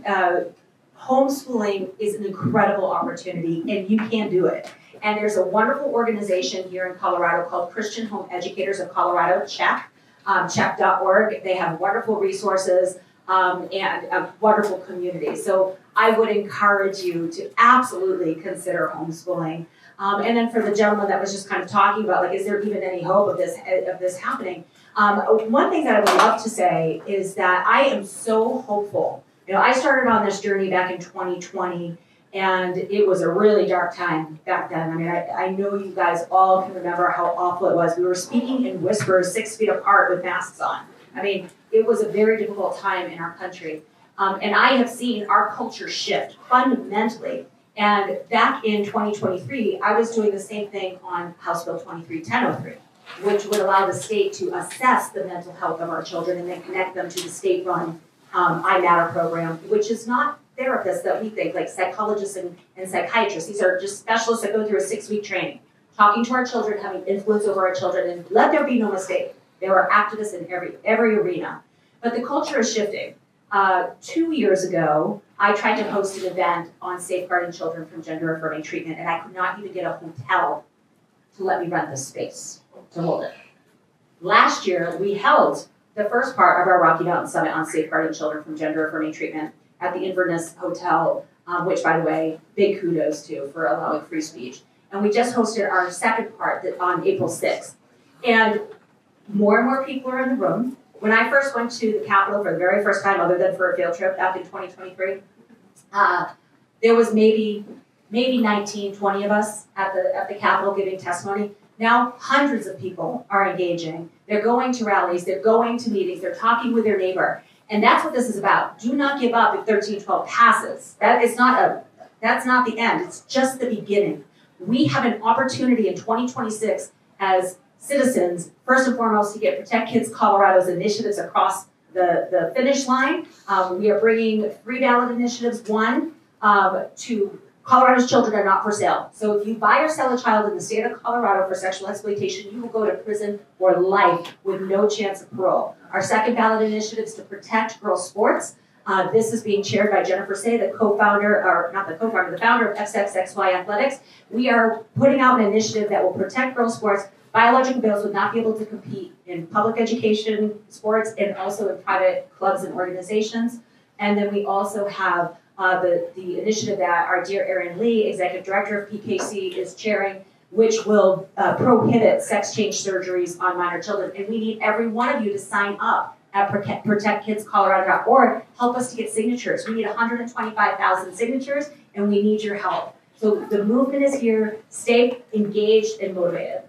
homeschooling is an incredible opportunity, and you can do it. And there's a wonderful organization here in Colorado called Christian Home Educators of Colorado, CHEC, CHEC.org. They have wonderful resources and a wonderful community. So I would encourage you to absolutely consider homeschooling. And then for the gentleman that was just kind of talking about, like, is there even any hope of this happening? One thing that I would love to say is that I am so hopeful. I started on this journey back in 2020. And it was a really dark time back then. I mean, I know you guys all can remember how awful it was. We were speaking in whispers 6 feet apart with masks on. I mean, it was a very difficult time in our country. And I have seen our culture shift fundamentally. And back in 2023, I was doing the same thing on House Bill 23-1003, which would allow the state to assess the mental health of our children and then connect them to the state-run I Matter program, which is not therapists that we think, like psychologists and psychiatrists. These are just specialists that go through a 6-week training, talking to our children, having influence over our children, and let there be no mistake, there are activists in every arena. But the culture is shifting. 2 years ago, I tried to host an event on safeguarding children from gender-affirming treatment, and I could not even get a hotel to let me rent the space to hold it. Last year, we held the first part of our Rocky Mountain Summit on safeguarding children from gender-affirming treatment at the Inverness Hotel, which, by the way, big kudos to for allowing free speech. And we just hosted our second part on April 6th. And more people are in the room. When I first went to the Capitol for the very first time, other than for a field trip back in 2023, there was maybe 19, 20 of us at the Capitol giving testimony. Now hundreds of people are engaging. They're going to rallies, they're going to meetings, they're talking with their neighbor. And that's what this is about. Do not give up if 1312 passes. That's not the end. It's just the beginning. We have an opportunity in 2026 as citizens, first and foremost, to Protect Kids Colorado's initiatives across the finish line. We are bringing 3 ballot initiatives. One, to Colorado's children are not for sale. So if you buy or sell a child in the state of Colorado for sexual exploitation, you will go to prison for life with no chance of parole. Our second ballot initiative is to protect girls' sports. This is being chaired by Jennifer Say, the founder of XXXY Athletics. We are putting out an initiative that will protect girls' sports. Biological males would not be able to compete in public education, sports, and also in private clubs and organizations. And then we also have the initiative that our dear Erin Lee, Executive Director of PKC, is chairing, which will prohibit sex change surgeries on minor children. And we need every one of you to sign up at protectkidscolorado.org. Help us to get signatures. We need 125,000 signatures, and we need your help. So the movement is here. Stay engaged and motivated.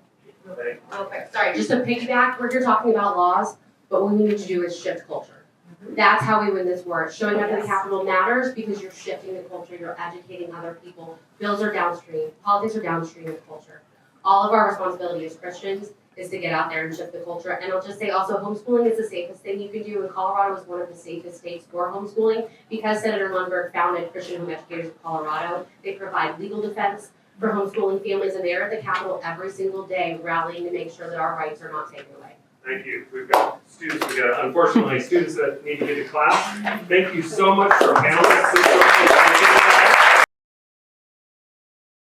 Okay, sorry, just to piggyback, we're here talking about laws, but what we need to do is shift culture. That's how we win this war. Showing up at the Capitol matters because you're shifting the culture, you're educating other people. Bills are downstream, politics are downstream of culture. All of our responsibility as Christians is to get out there and shift the culture. And I'll just say also, homeschooling is the safest thing you can do. And Colorado is one of the safest states for homeschooling because Senator Lundberg founded Christian Home Educators of Colorado. They provide legal defense for homeschooling families, and they're at the Capitol every single day rallying to make sure that our rights are not taken away. Thank you. We've got unfortunately students that need to get to class. Thank you so much for our panelists.